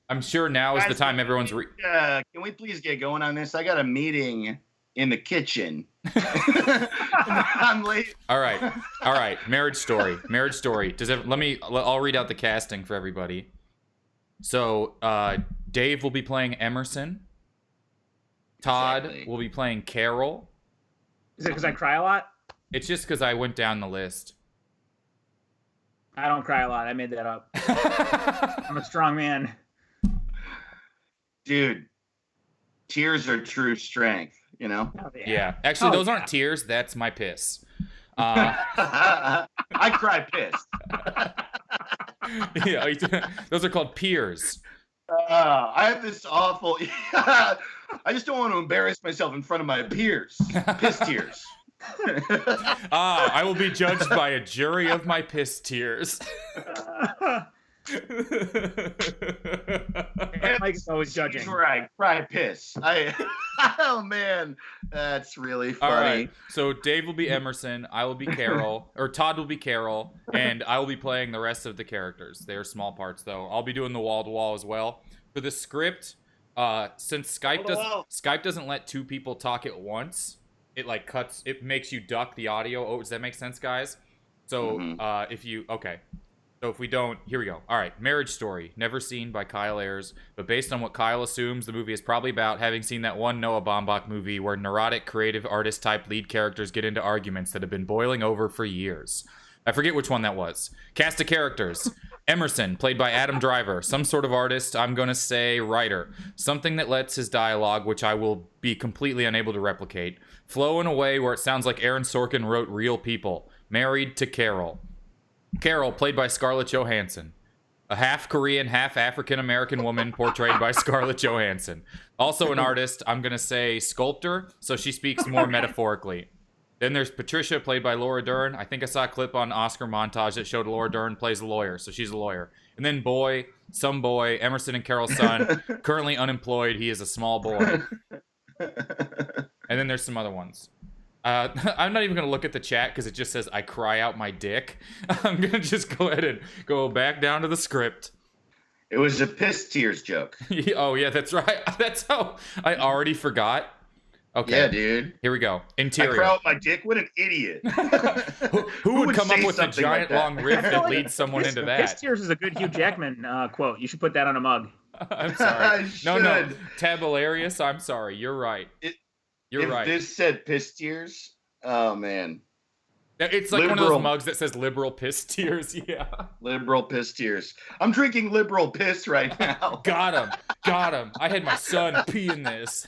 I'm sure now is the time everyone's can we please get going on this? I got a meeting in the kitchen. I'm late. All right. Marriage story. I'll read out the casting for everybody. So, Dave will be playing Emerson. Todd will be playing Carol. Is it because I cry a lot? It's just because I went down the list. I don't cry a lot. I made that up. I'm a strong man. Dude, tears are true strength. You know? Oh, yeah. Actually, those aren't tears. That's my piss. I cry piss. Yeah, those are called peers. I have this awful. I just don't want to embarrass myself in front of my peers. Piss tears. I will be judged by a jury of my piss tears. Mike's always judging. He's right. Cry piss. Oh man, that's really funny. All right. So Dave will be Emerson. I will be Carol, or Todd will be Carol, and I will be playing the rest of the characters. They are small parts, though. I'll be doing the wall to wall as well. For the script, since Skype doesn't let two people talk at once, it like cuts. It makes you duck the audio. Oh, does that make sense, guys? So So if we don't, here we go. All right, Marriage Story, never seen by Kyle Ayers, but based on what Kyle assumes the movie is probably about, having seen that one Noah Baumbach movie where neurotic, creative artist-type lead characters get into arguments that have been boiling over for years. I forget which one that was. Cast of characters. Emerson, played by Adam Driver. Some sort of artist, I'm going to say writer. Something that lets his dialogue, which I will be completely unable to replicate, flow in a way where it sounds like Aaron Sorkin wrote Real People. Married to Carol. Carol, played by Scarlett Johansson. A half Korean, half African American woman portrayed by Scarlett Johansson. Also an artist, I'm going to say sculptor, so she speaks more metaphorically. Then there's Patricia, played by Laura Dern. I think I saw a clip on Oscar montage that showed Laura Dern plays a lawyer, so she's a lawyer. And then some boy, Emerson and Carol's son, currently unemployed. He is a small boy. And then there's some other ones. I'm not even going to look at the chat because it just says, I cry out my dick. I'm going to just go ahead and go back down to the script. It was a piss tears joke. Oh, yeah, that's right. That's how I already forgot. Okay. Yeah, dude. Here we go. Interior. I cry out my dick? What an idiot. Who would come up with a giant like long riff that leads someone into that? Piss tears is a good Hugh Jackman quote. You should put that on a mug. I'm sorry. No. Tabularius, I'm sorry. You're right. You're right. If this said piss tears, oh man. It's like one of those mugs that says liberal piss tears. Yeah. Liberal piss tears. I'm drinking liberal piss right now. Got him. I had my son pee in this.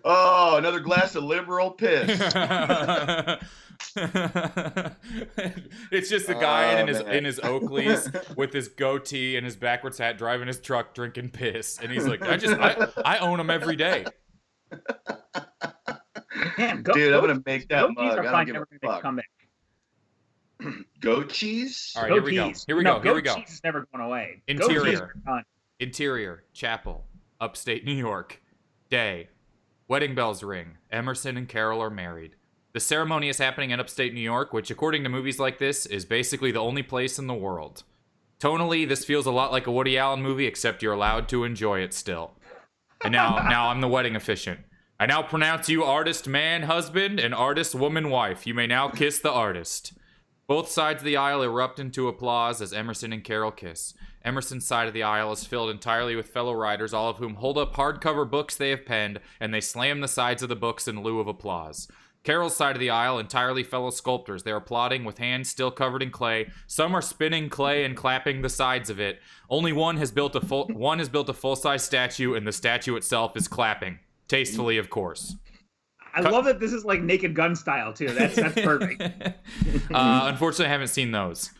Oh, another glass of liberal piss. It's just a guy in his Oakleys with his goatee and his backwards hat driving his truck drinking piss, and he's like, I own them every day. Man, dude, I'm gonna make that mug. I don't give a fuck. Goat cheese? All right, here we go. Here we go. Cheese is never going away. Interior, chapel, upstate New York. Day. Wedding bells ring. Emerson and Carol are married. The ceremony is happening in upstate New York, which, according to movies like this, is basically the only place in the world. Tonally, this feels a lot like a Woody Allen movie, except you're allowed to enjoy it still. And now I'm the wedding officiant. I now pronounce you artist man husband and artist woman wife. You may now kiss the artist. Both sides of the aisle erupt into applause as Emerson and Carol kiss. Emerson's side of the aisle is filled entirely with fellow writers, all of whom hold up hardcover books they have penned, and they slam the sides of the books in lieu of applause. Carol's side of the aisle, entirely fellow sculptors. They are applauding with hands still covered in clay. Some are spinning clay and clapping the sides of it. Only one has built a full-size statue, and the statue itself is clapping. Tastefully, of course. I love that this is like Naked Gun style, too. That's perfect. Unfortunately, I haven't seen those.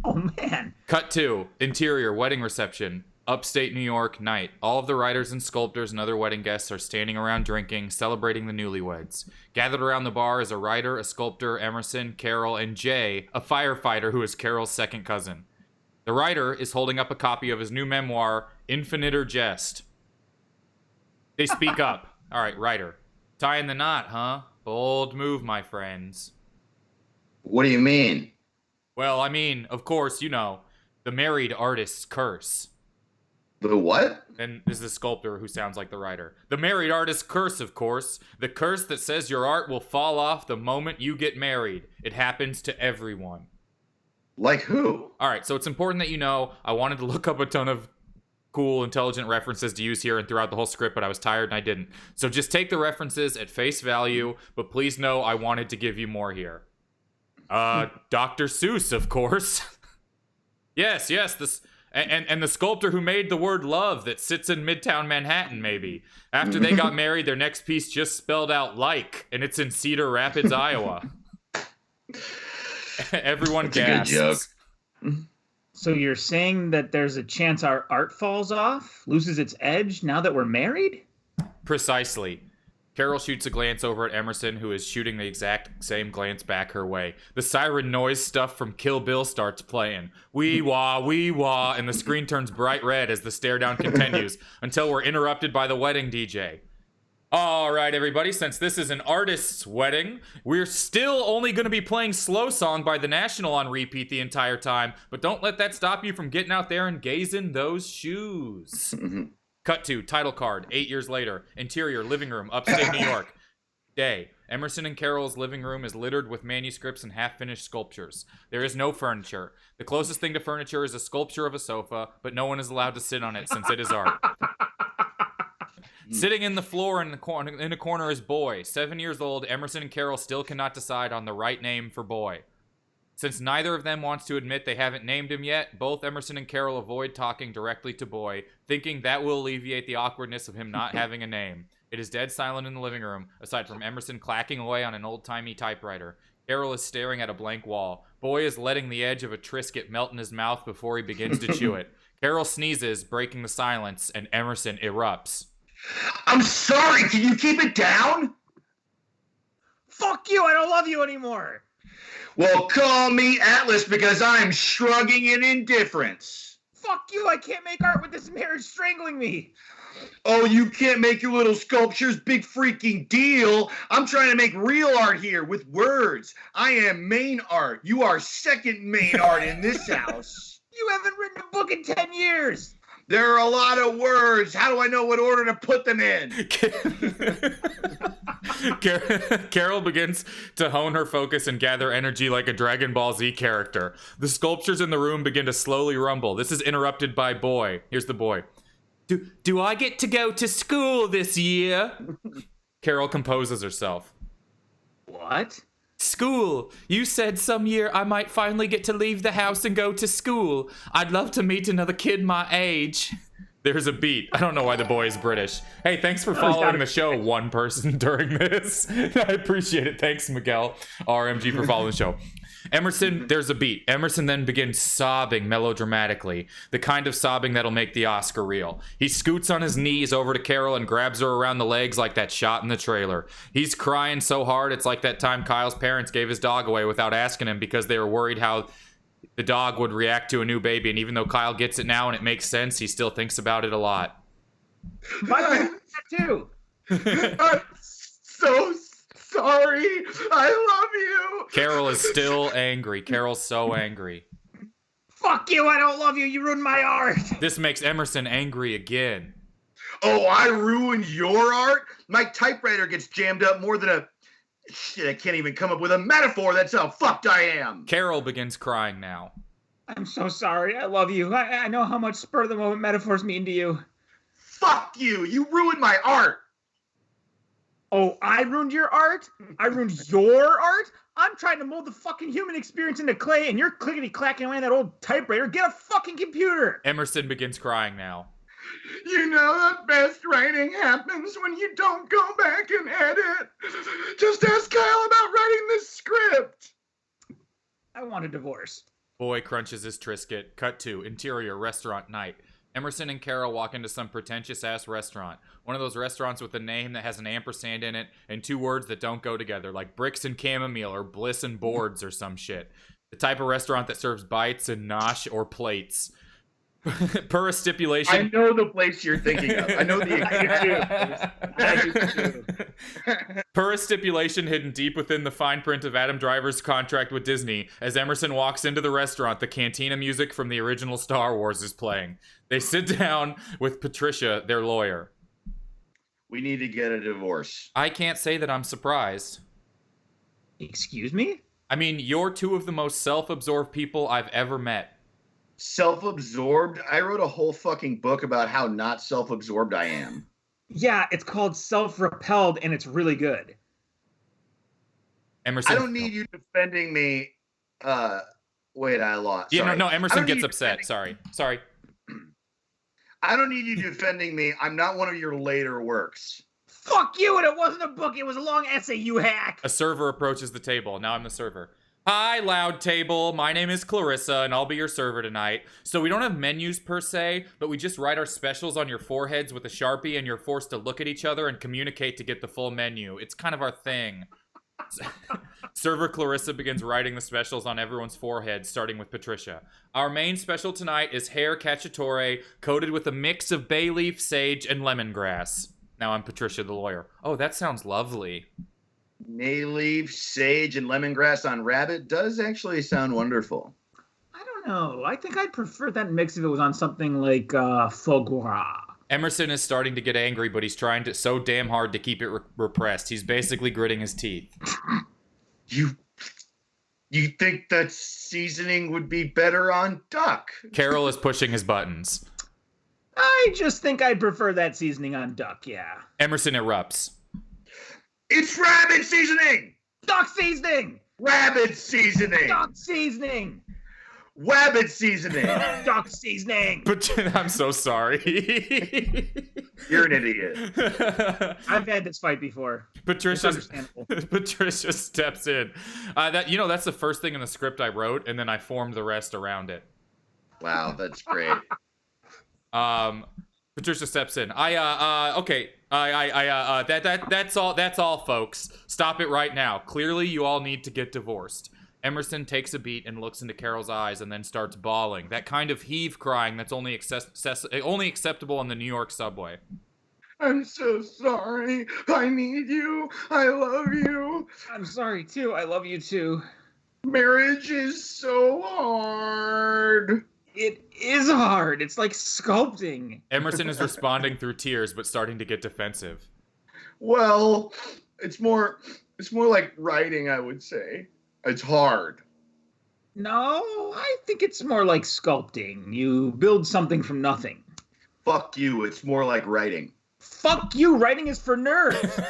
Oh, man. Cut 2. Interior, wedding reception. Upstate New York, night. All of the writers and sculptors and other wedding guests are standing around drinking, celebrating the newlyweds. Gathered around the bar is a writer, a sculptor, Emerson, Carol, and Jay, a firefighter who is Carol's second cousin. The writer is holding up a copy of his new memoir, Infinite or Jest. They speak up. All right, writer. Tying the knot, huh? Bold move, my friends. What do you mean? Well, I mean, of course, you know, the married artist's curse. The what? And this is the sculptor who sounds like the writer. The married artist's curse, of course. The curse that says your art will fall off the moment you get married. It happens to everyone. Like who? All right, so it's important that you know I wanted to look up a ton of cool, intelligent references to use here and throughout the whole script, but I was tired and I didn't. So just take the references at face value, but please know I wanted to give you more here. Dr. Seuss, of course. Yes, this... And the sculptor who made the word love that sits in Midtown Manhattan, maybe. After they got married, their next piece just spelled out like, and it's in Cedar Rapids, Iowa. Everyone gasps. Good joke. So you're saying that there's a chance our art falls off, loses its edge now that we're married? Precisely. Carol shoots a glance over at Emerson, who is shooting the exact same glance back her way. The siren noise stuff from Kill Bill starts playing. Wee wah, and the screen turns bright red as the stare down continues until we're interrupted by the wedding DJ. All right, everybody, since this is an artist's wedding, we're still only going to be playing Slow Song by The National on repeat the entire time, but don't let that stop you from getting out there and gazing those shoes. Cut to title card, 8 years later. Interior, living room, upstate New York. Day. Emerson and Carol's living room is littered with manuscripts and half-finished sculptures. There is no furniture. The closest thing to furniture is a sculpture of a sofa, but no one is allowed to sit on it since it is art. Sitting in the floor in a corner is Boy. 7 years old, Emerson and Carol still cannot decide on the right name for Boy. Since neither of them wants to admit they haven't named him yet, both Emerson and Carol avoid talking directly to Boy, thinking that will alleviate the awkwardness of him not having a name. It is dead silent in the living room, aside from Emerson clacking away on an old-timey typewriter. Carol is staring at a blank wall. Boy is letting the edge of a Triscuit melt in his mouth before he begins to chew it. Carol sneezes, breaking the silence, and Emerson erupts. I'm sorry, can you keep it down? Fuck you, I don't love you anymore. Well, call me Atlas because I'm shrugging in indifference. Fuck you, I can't make art with this marriage strangling me. Oh, you can't make your little sculptures? Big freaking deal. I'm trying to make real art here with words. I am main art. You are second main art in this house. You haven't written a book in 10 years. There are a lot of words. How do I know what order to put them in? Carol begins to hone her focus and gather energy like a Dragon Ball Z character. The sculptures in the room begin to slowly rumble. This is interrupted by Boy. Here's the Boy. Do I get to go to school this year? Carol composes herself. What? School. You said some year I might finally get to leave the house and go to school. I'd love to meet another kid my age. There's a beat. I don't know why the Boy is British. Hey, thanks for following the show, one person during this. I appreciate it. Thanks, Miguel. RMG for following the show. Emerson, there's a beat. Emerson then begins sobbing melodramatically, the kind of sobbing that'll make the Oscar reel. He scoots on his knees over to Carol and grabs her around the legs like that shot in the trailer. He's crying so hard it's like that time Kyle's parents gave his dog away without asking him because they were worried how the dog would react to a new baby, and even though Kyle gets it now and it makes sense, he still thinks about it a lot. My parents too. I'm so sorry. I love you. Carol is still angry. Carol's so angry. Fuck you, I don't love you. You ruined my art. This makes Emerson angry again. Oh, I ruined your art? My typewriter gets jammed up more than a... Shit, I can't even come up with a metaphor. That's how fucked I am. Carol begins crying now. I'm so sorry. I love you. I know how much spur-of-the-moment metaphors mean to you. Fuck you. You ruined my art. Oh, I ruined your art? I ruined your art? I'm trying to mold the fucking human experience into clay, and you're clickety-clacking away on that old typewriter. Get a fucking computer! Emerson begins crying now. You know the best writing happens when you don't go back and edit. Just ask Kyle about writing this script. I want a divorce. Boy crunches his Triscuit. Cut to interior restaurant night. Emerson and Carol walk into some pretentious-ass restaurant. One of those restaurants with a name that has an ampersand in it and two words that don't go together, like Bricks and Chamomile or Bliss and Boards or some shit. The type of restaurant that serves bites and nosh or plates. Per a stipulation... I know the place you're thinking of. I know the Per a stipulation hidden deep within the fine print of Adam Driver's contract with Disney, as Emerson walks into the restaurant, the cantina music from the original Star Wars is playing. They sit down with Patricia, their lawyer. We need to get a divorce. I can't say that I'm surprised. Excuse me? I mean, you're two of the most self-absorbed people I've ever met. Self-absorbed? I wrote a whole fucking book about how not self-absorbed I am. Yeah, it's called Self-Repelled, and it's really good. Emerson, I don't need you defending me. Wait, I lost. Yeah, Sorry. no, Emerson gets upset. Sorry. I don't need you defending me. I'm not one of your later works. Fuck you, and it wasn't a book. It was a long essay, you hack. A server approaches the table. Now I'm the server. Hi, Loud Table. My name is Clarissa, and I'll be your server tonight. So we don't have menus per se, but we just write our specials on your foreheads with a Sharpie, and you're forced to look at each other and communicate to get the full menu. It's kind of our thing. Server Clarissa begins writing the specials on everyone's forehead, starting with Patricia. Our main special tonight is hair cacciatore, coated with a mix of bay leaf, sage, and lemongrass. Now I'm Patricia the lawyer. Oh, that sounds lovely. Bay leaf, sage, and lemongrass on rabbit does actually sound wonderful. I don't know. I think I'd prefer that mix if it was on something like foie gras. Emerson is starting to get angry, but he's trying to so damn hard to keep it repressed. He's basically gritting his teeth. You think that seasoning would be better on duck? Carol is pushing his buttons. I just think I'd prefer that seasoning on duck, yeah. Emerson erupts. It's rabbit seasoning! Duck seasoning! Rabbit seasoning! Duck seasoning! Wabbit seasoning! Duck seasoning! But I'm so sorry. You're an idiot. I've had this fight before. Patricia It's steps in. That's the first thing in the script I wrote, and then I formed the rest around it. Wow, that's great. Patricia steps in. That's all, folks. Stop it right now. Clearly, you all need to get divorced. Emerson takes a beat and looks into Carol's eyes and then starts bawling. That kind of heave crying that's only acceptable on the New York subway. I'm so sorry. I need you. I love you. I'm sorry, too. I love you, too. Marriage is so hard. It is hard. It's like sculpting. Emerson is responding through tears, but starting to get defensive. Well, it's more like writing, I would say. It's hard. No, I think it's more like sculpting. You build something from nothing. Fuck you. It's more like writing. Fuck you. Writing is for nerds.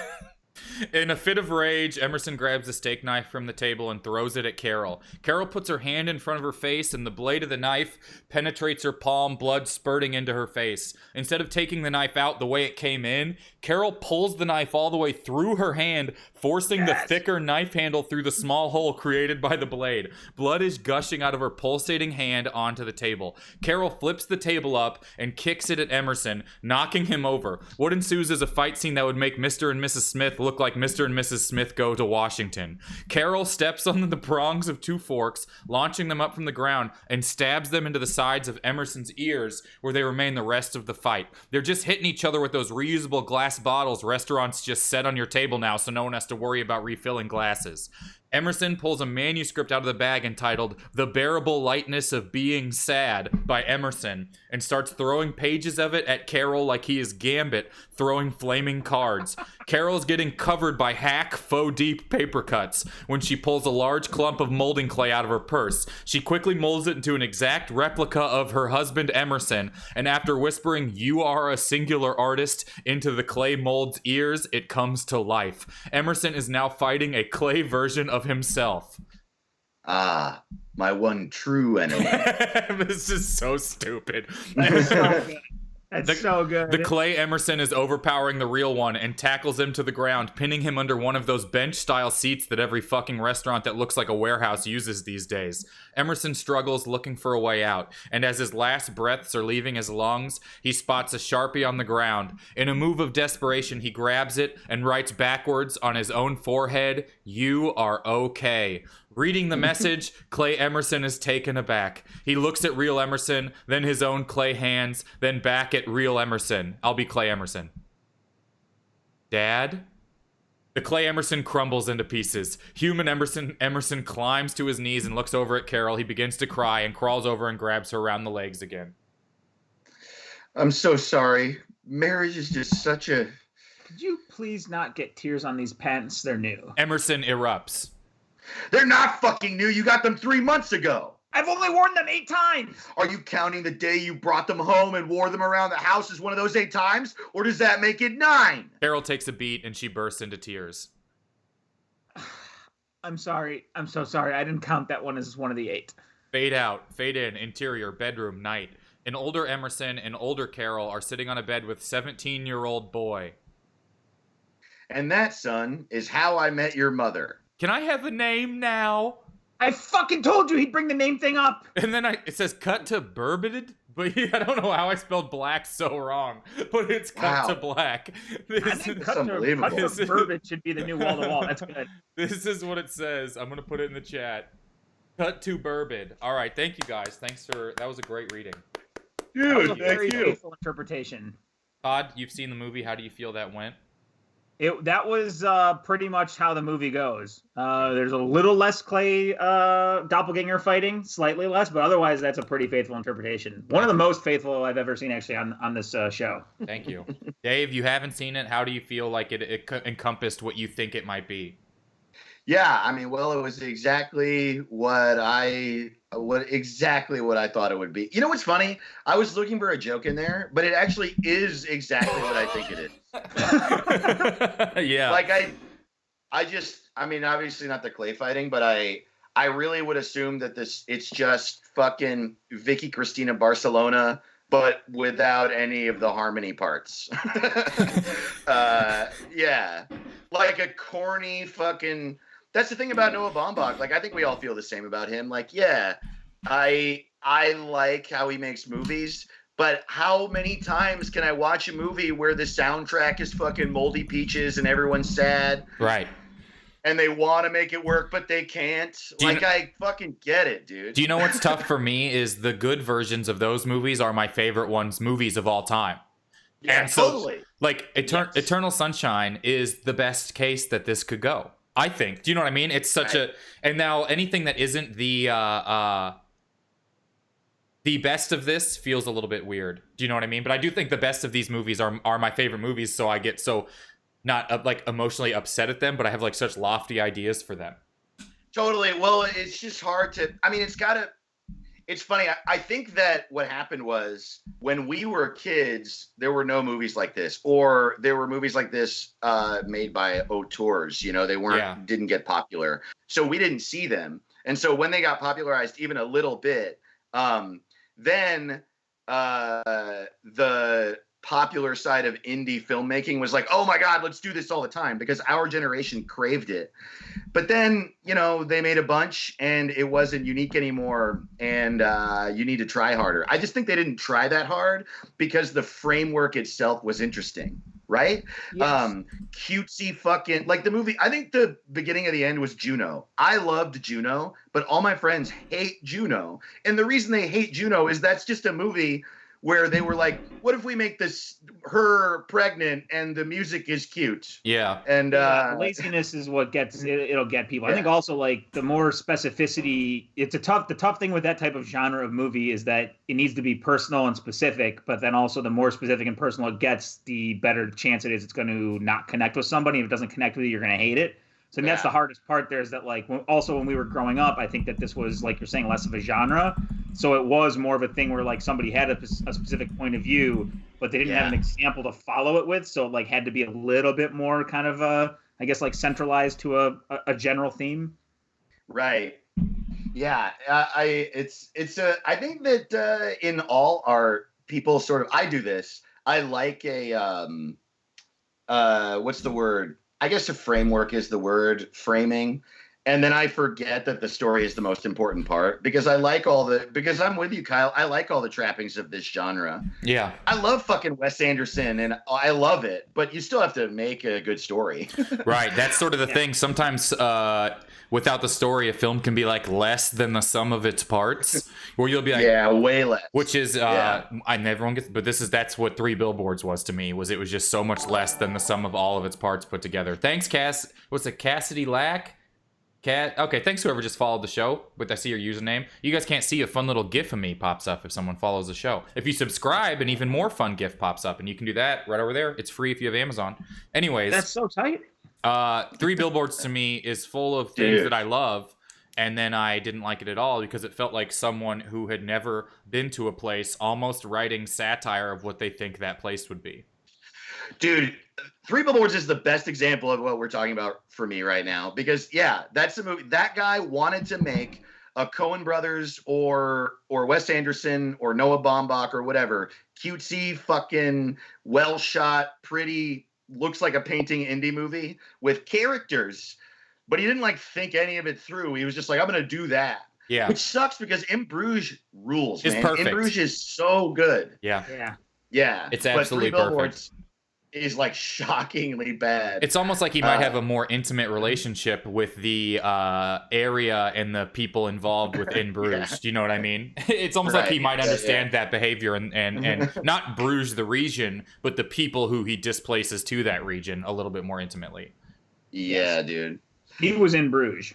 In a fit of rage, Emerson grabs a steak knife from the table and throws it at Carol. Carol puts her hand in front of her face, and the blade of the knife penetrates her palm, blood spurting into her face. Instead of taking the knife out the way it came in, Carol pulls the knife all the way through her hand, forcing the thicker knife handle through the small hole created by the blade. Blood is gushing out of her pulsating hand onto the table. Carol flips the table up and kicks it at Emerson, knocking him over. What ensues is a fight scene that would make Mr. and Mrs. Smith look like Mr. and Mrs. Smith Go to Washington. Carol steps on the prongs of two forks, launching them up from the ground, and stabs them into the sides of Emerson's ears, where they remain the rest of the fight. They're just hitting each other with those reusable glass bottles restaurants just set on your table now, so no one has to worry about refilling glasses. Emerson pulls a manuscript out of the bag entitled The Bearable Lightness of Being Sad by Emerson and starts throwing pages of it at Carol like he is Gambit throwing flaming cards. Carol's getting covered by hack faux deep paper cuts when she pulls a large clump of molding clay out of her purse. She quickly molds it into an exact replica of her husband Emerson, and after whispering "You are a singular artist" into the clay mold's ears, it comes to life. Emerson is now fighting a clay version of himself. Ah, my one true enemy. This is so stupid. That's so good. The clay Emerson is overpowering the real one and tackles him to the ground, pinning him under one of those bench-style seats that every fucking restaurant that looks like a warehouse uses these days. Emerson struggles, looking for a way out, and as his last breaths are leaving his lungs, he spots a Sharpie on the ground. In a move of desperation, he grabs it and writes backwards on his own forehead, "You are okay." Reading the message, Clay Emerson is taken aback. He looks at real Emerson, then his own clay hands, then back at real Emerson. I'll be Clay Emerson. Dad? The clay Emerson crumbles into pieces. Human Emerson climbs to his knees and looks over at Carol. He begins to cry and crawls over and grabs her around the legs again. I'm so sorry. Marriage is just such a... Could you please not get tears on these patents? They're new. Emerson erupts. They're not fucking new. You got them 3 months ago. I've only worn them 8 times. Are you counting the day you brought them home and wore them around the house as one of those 8 times? Or does that make it 9? Carol takes a beat and she bursts into tears. I'm sorry. I'm so sorry. I didn't count that one as one of the 8. Fade out, fade in, interior, bedroom, night. An older Emerson and older Carol are sitting on a bed with 17-year-old boy. And that, son, is how I met your mother. Can I have a name now? I fucking told you he'd bring the name thing up. And then it says cut to Burbid, but I don't know how I spelled black so wrong, but it's cut to black. I think cut to Burbid should be the new wall to wall. That's good. This is what it says. I'm gonna put it in the chat. Cut to Burbid. All right, thank you guys. That was a great reading. Dude, thank you. Faithful interpretation. Todd, you've seen the movie. How do you feel that went? That was pretty much how the movie goes. There's a little less Clay doppelganger fighting, slightly less, but otherwise that's a pretty faithful interpretation. One of the most faithful I've ever seen actually on this show. Thank you. Dave, you haven't seen it. How do you feel like it encompassed what you think it might be? Yeah, I mean, well, it was exactly what I thought it would be. You know what's funny? I was looking for a joke in there, but it actually is exactly what I think it is. Yeah. Like I mean, obviously not the Clay fighting, but I really would assume that it's just fucking Vicky Cristina Barcelona, but without any of the harmony parts. Yeah. Like a corny fucking. That's the thing about Noah Baumbach. Like, I think we all feel the same about him. Like, yeah, I like how he makes movies, but how many times can I watch a movie where the soundtrack is fucking Moldy Peaches and everyone's sad? Right. And they want to make it work, but they can't. I fucking get it, dude. Do you know what's tough for me is the good versions of those movies are my favorite movies of all time. Yeah, and so, totally. Like, Eternal Sunshine is the best case that this could go, I think. Do you know what I mean? It's such and now anything that isn't the best of this feels a little bit weird. Do you know what I mean? But I do think the best of these movies are my favorite movies, so I get so not like emotionally upset at them, but I have like such lofty ideas for them. Totally. Well, it's just hard to, I mean, it's funny. I think that what happened was when we were kids, there were no movies like this, or there were movies like this made by auteurs. You know, they didn't get popular, so we didn't see them. And so when they got popularized even a little bit, then the popular side of indie filmmaking was like, oh my God, let's do this all the time, because our generation craved it. But then, you know, they made a bunch and it wasn't unique anymore, and you need to try harder. I just think they didn't try that hard because the framework itself was interesting, right? Yes. Cutesy fucking, like the movie, I think the beginning of the end was Juno. I loved Juno, but all my friends hate Juno. And the reason they hate Juno is that's just a movie where they were like, what if we make her pregnant and the music is cute? Yeah. And laziness is what it'll get people. Yeah. I think also like the more specificity, the tough thing with that type of genre of movie is that it needs to be personal and specific, but then also the more specific and personal it gets, the better chance it is it's going to not connect with somebody. If it doesn't connect with you, you're going to hate it. So that's the hardest part there, is that like also when we were growing up, I think that this was, like you're saying, less of a genre. So it was more of a thing where like somebody had a specific point of view, but they didn't have an example to follow it with. So it like had to be a little bit more kind of I guess like centralized to a general theme. Right. Yeah. I think that in all art, people sort of, I do this. I like what's the word? I guess a framework is the word, framing. And then I forget that the story is the most important part, because because I'm with you, Kyle. I like all the trappings of this genre. Yeah. I love fucking Wes Anderson and I love it, but you still have to make a good story. Right. That's sort of the thing. Sometimes without the story, a film can be like less than the sum of its parts, where you'll be like, yeah, way less. Which is, everyone gets, but that's what 3 Billboards was to me, it was just so much less than the sum of all of its parts put together. Thanks, Cass. What's it? Cassidy Lack? Okay, thanks whoever just followed the show, but I see your username. You guys can't see, a fun little GIF of me pops up if someone follows the show. If you subscribe, an even more fun GIF pops up, and you can do that right over there. It's free if you have Amazon. Anyways. That's so tight. 3 Billboards to me is full of things that I love, and then I didn't like it at all because it felt like someone who had never been to a place almost writing satire of what they think that place would be. Dude, 3 Billboards is the best example of what we're talking about for me right now, because that's a movie. That guy wanted to make a Coen Brothers or Wes Anderson or Noah Baumbach or whatever, cutesy, fucking well shot, pretty, looks like a painting indie movie with characters but he didn't like think any of it through. He was just like, I'm gonna do that. Yeah. Which sucks because In Bruges rules, It's man. perfect. In Bruges is so good. Yeah. Yeah. Yeah. It's but absolutely Three Billboards is like shockingly bad. It's almost like he might have a more intimate relationship with the area and the people involved within Bruges. Yeah. Do you know what I mean? It's almost like he Right. might understand that behavior and not Bruges the region, but the people who he displaces to that region a little bit more intimately. Yeah, dude. He was in Bruges.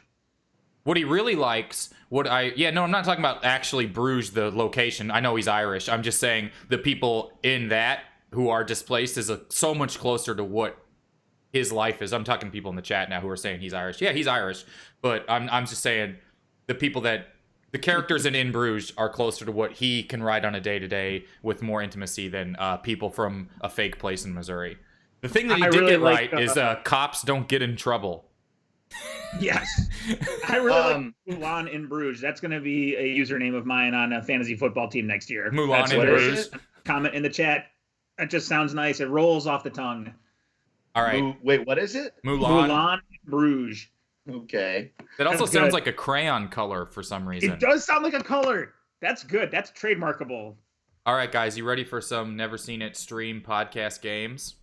What he really likes, I'm not talking about actually Bruges, the location. I know he's Irish. I'm just saying the people in that who are displaced is so much closer to what his life is. I'm talking to people in the chat now who are saying he's Irish. Yeah, he's Irish, but I'm just saying the characters in Bruges are closer to what he can write on a day-to-day with more intimacy than people from a fake place in Missouri. The thing that he did get right is cops don't get in trouble. Yes. I really like Mulan in Bruges. That's going to be a username of mine on a fantasy football team next year. Mulan in Bruges. Comment in the chat. That just sounds nice. It rolls off the tongue. All right. Wait, what is it? Mulan Bruges. Okay. That also sounds like a crayon color for some reason. It does sound like a color. That's good. That's trademarkable. All right, guys. You ready for some Never Seen It stream podcast games?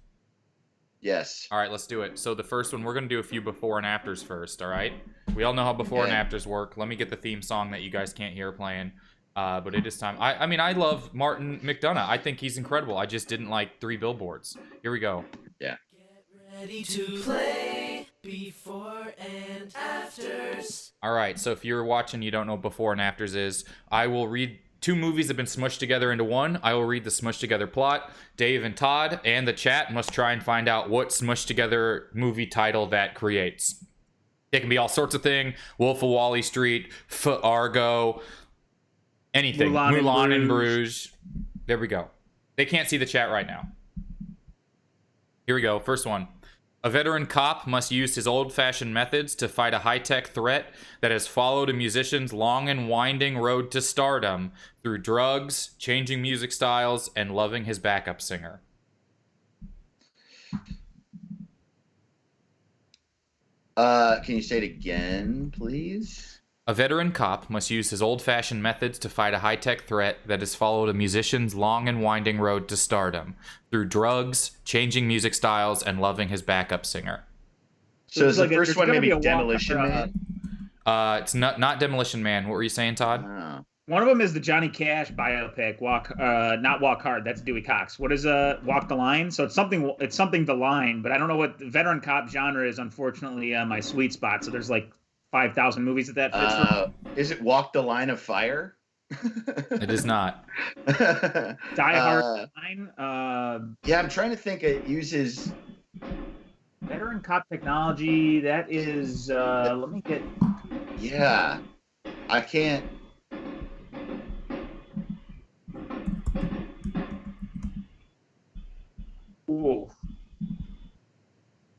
Yes. All right, let's do it. So the first one, we're going to do a few before and afters first, all right? We all know how before and afters work. Let me get the theme song that you guys can't hear playing. But it is time. I mean, I love Martin McDonagh. I think he's incredible. I just didn't like Three Billboards. Here we go. Yeah. Get ready to play before and afters. All right, so if you're watching, you don't know what before and afters is, I will read 2 movies have been smushed together into one. I will read the smushed together plot. Dave and Todd and the chat must try and find out what smushed together movie title that creates. It can be all sorts of things. Wolf of Wall Street, Argo, anything. Mulan in Bruges. There we go. They can't see the chat right now. Here we go. First one. A veteran cop must use his old-fashioned methods to fight a high-tech threat that has followed a musician's long and winding road to stardom through drugs, changing music styles, and loving his backup singer. Can you say it again, please? A veteran cop must use his old-fashioned methods to fight a high-tech threat that has followed a musician's long and winding road to stardom through drugs, changing music styles, and loving his backup singer. So is the first one maybe Demolition Man? It's not Demolition Man. What were you saying, Todd? One of them is the Johnny Cash biopic, not Walk Hard. That's Dewey Cox. What is Walk the Line? So it's something The Line, but I don't know what the veteran cop genre is. Unfortunately, my sweet spot. So there's like 5,000 movies that fits. Is it Walk the Line of Fire? It is not. Die Hard Line. Yeah, I'm trying to think. It uses veteran cop technology. That is. Let me get. Yeah, I can't. Ooh.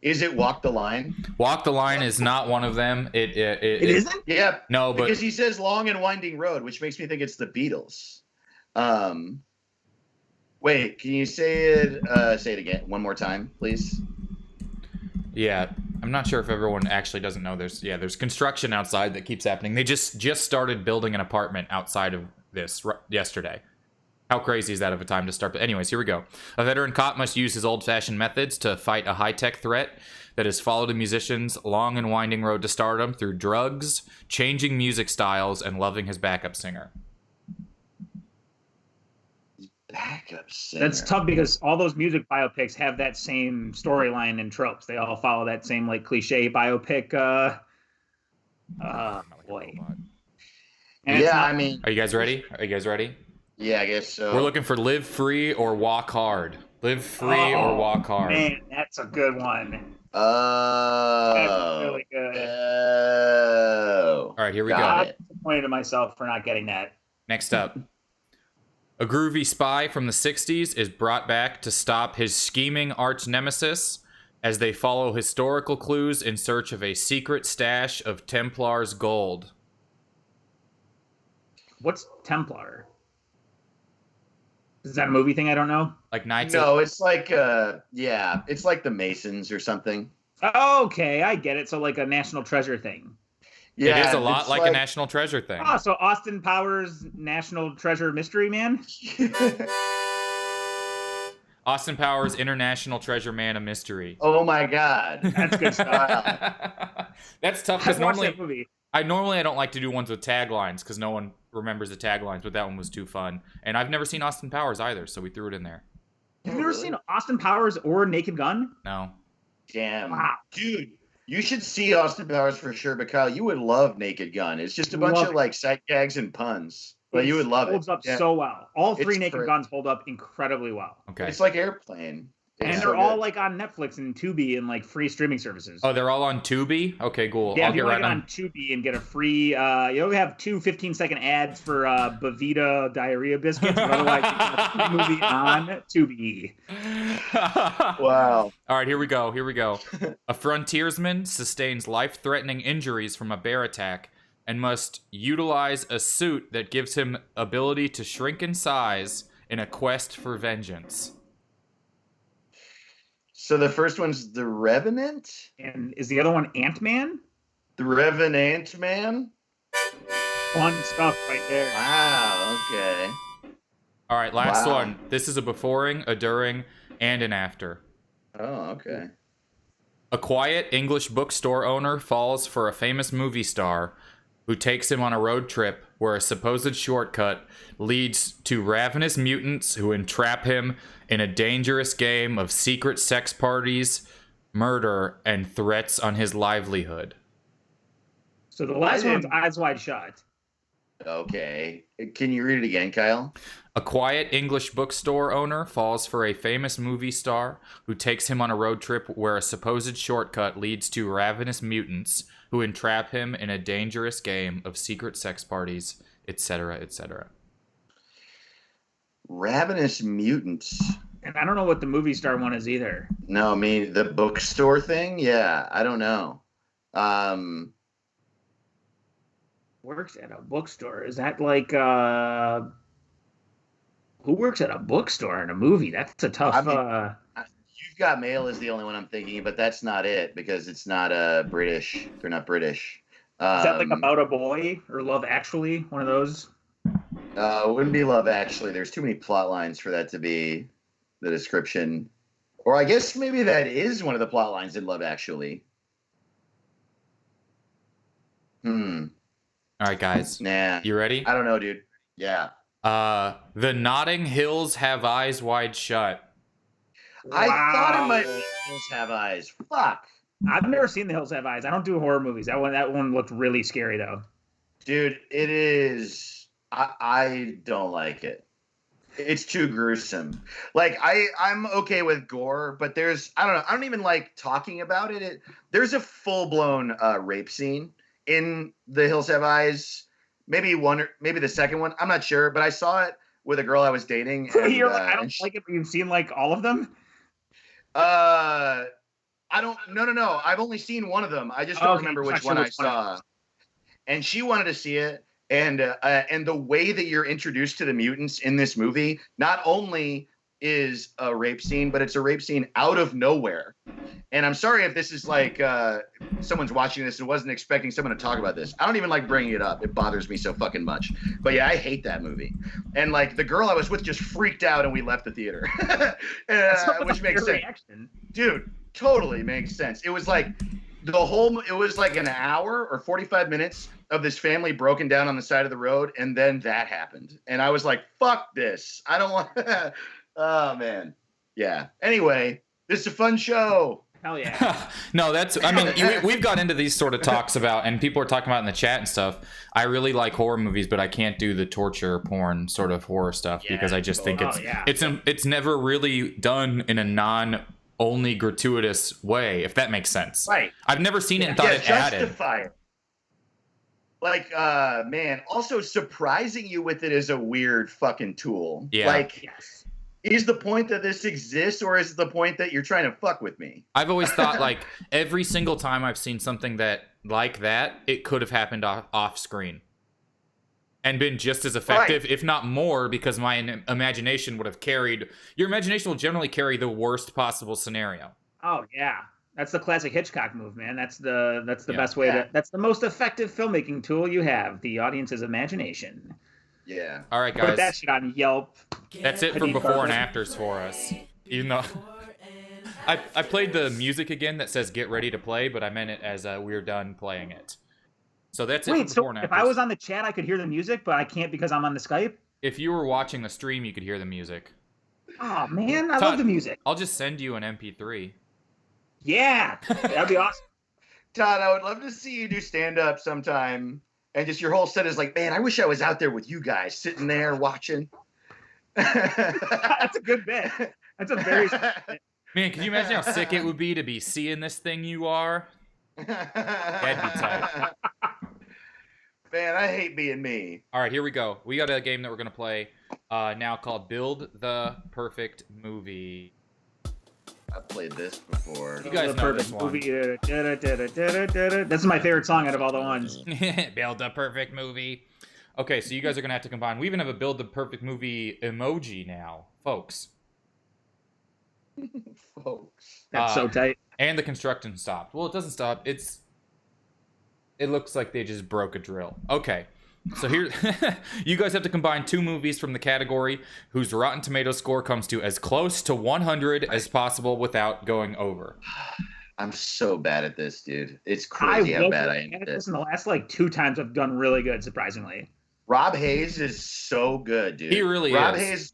Is it Walk the Line? Walk the Line is not one of them. It isn't? Yeah. No, but because he says long and winding road, which makes me think it's the Beatles. Wait, can you say it again one more time, please? Yeah, I'm not sure if everyone actually doesn't know there's construction outside that keeps happening. They just started building an apartment outside of this yesterday. How crazy is that of a time to start? But anyways, here we go. A veteran cop must use his old-fashioned methods to fight a high-tech threat that has followed a musician's long and winding road to stardom through drugs, changing music styles, and loving his backup singer. Backup singer. That's tough because all those music biopics have that same storyline and tropes. They all follow that same like cliche biopic. Boy. And yeah, I mean. Are you guys ready? Yeah, I guess so. We're looking for Live Free or Walk Hard. Live Free or Walk Hard. Man, that's a good one. Oh. That's really good. All right, here we go. I'm disappointed in myself for not getting that. Next up. A groovy spy from the 60s is brought back to stop his scheming arch nemesis as they follow historical clues in search of a secret stash of Templar's gold. What's Templar? Is that a movie thing I don't know? Like Knights No, it's like it's like the Masons or something. Okay, I get it. So like a National Treasure thing. It is a lot it's like a National Treasure thing. Oh, so Austin Powers National Treasure Mystery Man? Austin Powers International Treasure Man, a mystery. Oh my God. That's good stuff. That's tough I because watched normally that movie. I don't like to do ones with taglines because no one remembers the taglines, but that one was too fun. And I've never seen Austin Powers either, so we threw it in there. You've Oh, never really? seen Austin Powers or Naked Gun? No. Damn. Wow. Dude, you should see Austin Powers for sure, but Kyle, you would love Naked Gun. It's just a bunch Love of it. like sight gags and puns. But you would love it. Holds up Yeah. so well. All three It's Naked great. Guns hold up incredibly well. Okay. It's like Airplane. It's And so they're all good. like on Netflix and Tubi and like free streaming services. Oh, they're all on Tubi? Okay, cool. Yeah, I'll if you get want right to get on. on Tubi and get a free, you have two 15-second ads for Bavita diarrhea biscuits, but otherwise you get a free movie on Tubi. Wow. All right, here we go. A frontiersman sustains life-threatening injuries from a bear attack and must utilize a suit that gives him ability to shrink in size in a quest for vengeance. So the first one's The Revenant? And is the other one Ant-Man? The Revenant Man? Fun stuff right there. Wow, okay. All right, last Wow. one. This is a beforeing, a during, and an after. Oh, okay. A quiet English bookstore owner falls for a famous movie star who takes him on a road trip where a supposed shortcut leads to ravenous mutants who entrap him in a dangerous game of secret sex parties, murder, and threats on his livelihood. So the last one's didn't- Eyes Wide Shut. Okay. Can you read it again, Kyle? A quiet English bookstore owner falls for a famous movie star who takes him on a road trip where a supposed shortcut leads to ravenous mutants who entrap him in a dangerous game of secret sex parties, etc., etc. Ravenous Mutants. And I don't know what the movie star one is either. No, I mean the bookstore thing? Yeah, I don't know. Works at a bookstore. Is that like who works at a bookstore in a movie? That's a tough I mean, You've Got Mail is the only one I'm thinking of, but that's not it because it's not British. They're not British. is that like About a Boy or Love Actually? One of those? It wouldn't be Love Actually. There's too many plot lines for that to be the description. Or I guess maybe that is one of the plot lines in Love Actually. All right, guys. Nah. You ready? I don't know, dude. Yeah. The Notting Hills Have Eyes Wide Shut. I thought it Wow. might be Hills Have Eyes. Fuck. I've never seen The Hills Have Eyes. I don't do horror movies. That one looked really scary though. Dude, it is. I don't like it. It's too gruesome. Like I'm okay with gore, but I don't know. I don't even like talking about it. There's a full blown rape scene in The Hills Have Eyes. Maybe the second one. I'm not sure, but I saw it with a girl I was dating. And, You're like, I don't and like it, but you've seen like all of them? I don't. No. I've only seen one of them. I just don't Okay, remember not which sure one I which one. saw. And she wanted to see it, and the way that you're introduced to the mutants in this movie not only is a rape scene, but it's a rape scene out of nowhere. And I'm sorry if this is like someone's watching this and wasn't expecting someone to talk about this. I don't even like bringing it up. It bothers me so fucking much. But yeah, I hate that movie. And like the girl I was with just freaked out and we left the theater, which makes sense. Reaction. Dude, totally makes sense. It was like it was like an hour or 45 minutes of this family broken down on the side of the road, and then that happened. And I was like, fuck this. I don't want oh man. Yeah. Anyway, this is a fun show. Hell yeah. No, we've got into these sort of talks about, and people are talking about in the chat and stuff. I really like horror movies, but I can't do the torture porn sort of horror stuff because I just think it's never really done in a non-only gratuitous way, if that makes sense. Right. I've never seen it and thought it added. Justify it. Like, man, also surprising you with it is a weird fucking tool. Yeah. Like, Yes. is the point that this exists, or is the point that you're trying to fuck with me? I've always thought, like, every single time I've seen something like that, it could have happened off screen and been just as effective, if not more, because my imagination would have carried. Your imagination will generally carry the worst possible scenario. Oh yeah. That's the classic Hitchcock move, man. That's the Yeah. best way Yeah. to. That's the most effective filmmaking tool you have. The audience's imagination. Yeah. All right, Put that guys. shit on Yelp. That's it for before and afters for us. Even though I played the music again that says "Get ready to play," but I meant it as we're done playing it. So that's it for Wait, before so and if afters. I was on the chat, I could hear the music, but I can't because I'm on the Skype. If you were watching the stream, you could hear the music. Oh man, I Todd, love the music. I'll just send you an MP3. Yeah, that'd be awesome. Todd, I would love to see you do stand up sometime. And just your whole set is like, man, I wish I was out there with you guys, sitting there watching. That's a good bit. That's a very. Man, can you imagine how sick it would be to be seeing this thing you are? That'd be tight. Man, I hate being me. All right, here we go. We got a game that we're going to play now called Build the Perfect Movie. I've played this before. You guys The know perfect this one. movie. This is my favorite song out of all the ones. Build the Perfect Movie. Okay, so you guys are going to have to combine. We even have a Build the Perfect Movie emoji now, folks. Folks. That's so tight. And the construction stopped. Well, it doesn't stop. It looks like they just broke a drill. Okay. So here, you guys have to combine two movies from the category whose Rotten Tomatoes score comes to as close to 100 as possible without going over. I'm so bad at this, dude. It's crazy how bad I am at this. In the last like 2 times, I've done really good, surprisingly. Rob Hayes is so good, dude. He really Rob is. Hayes,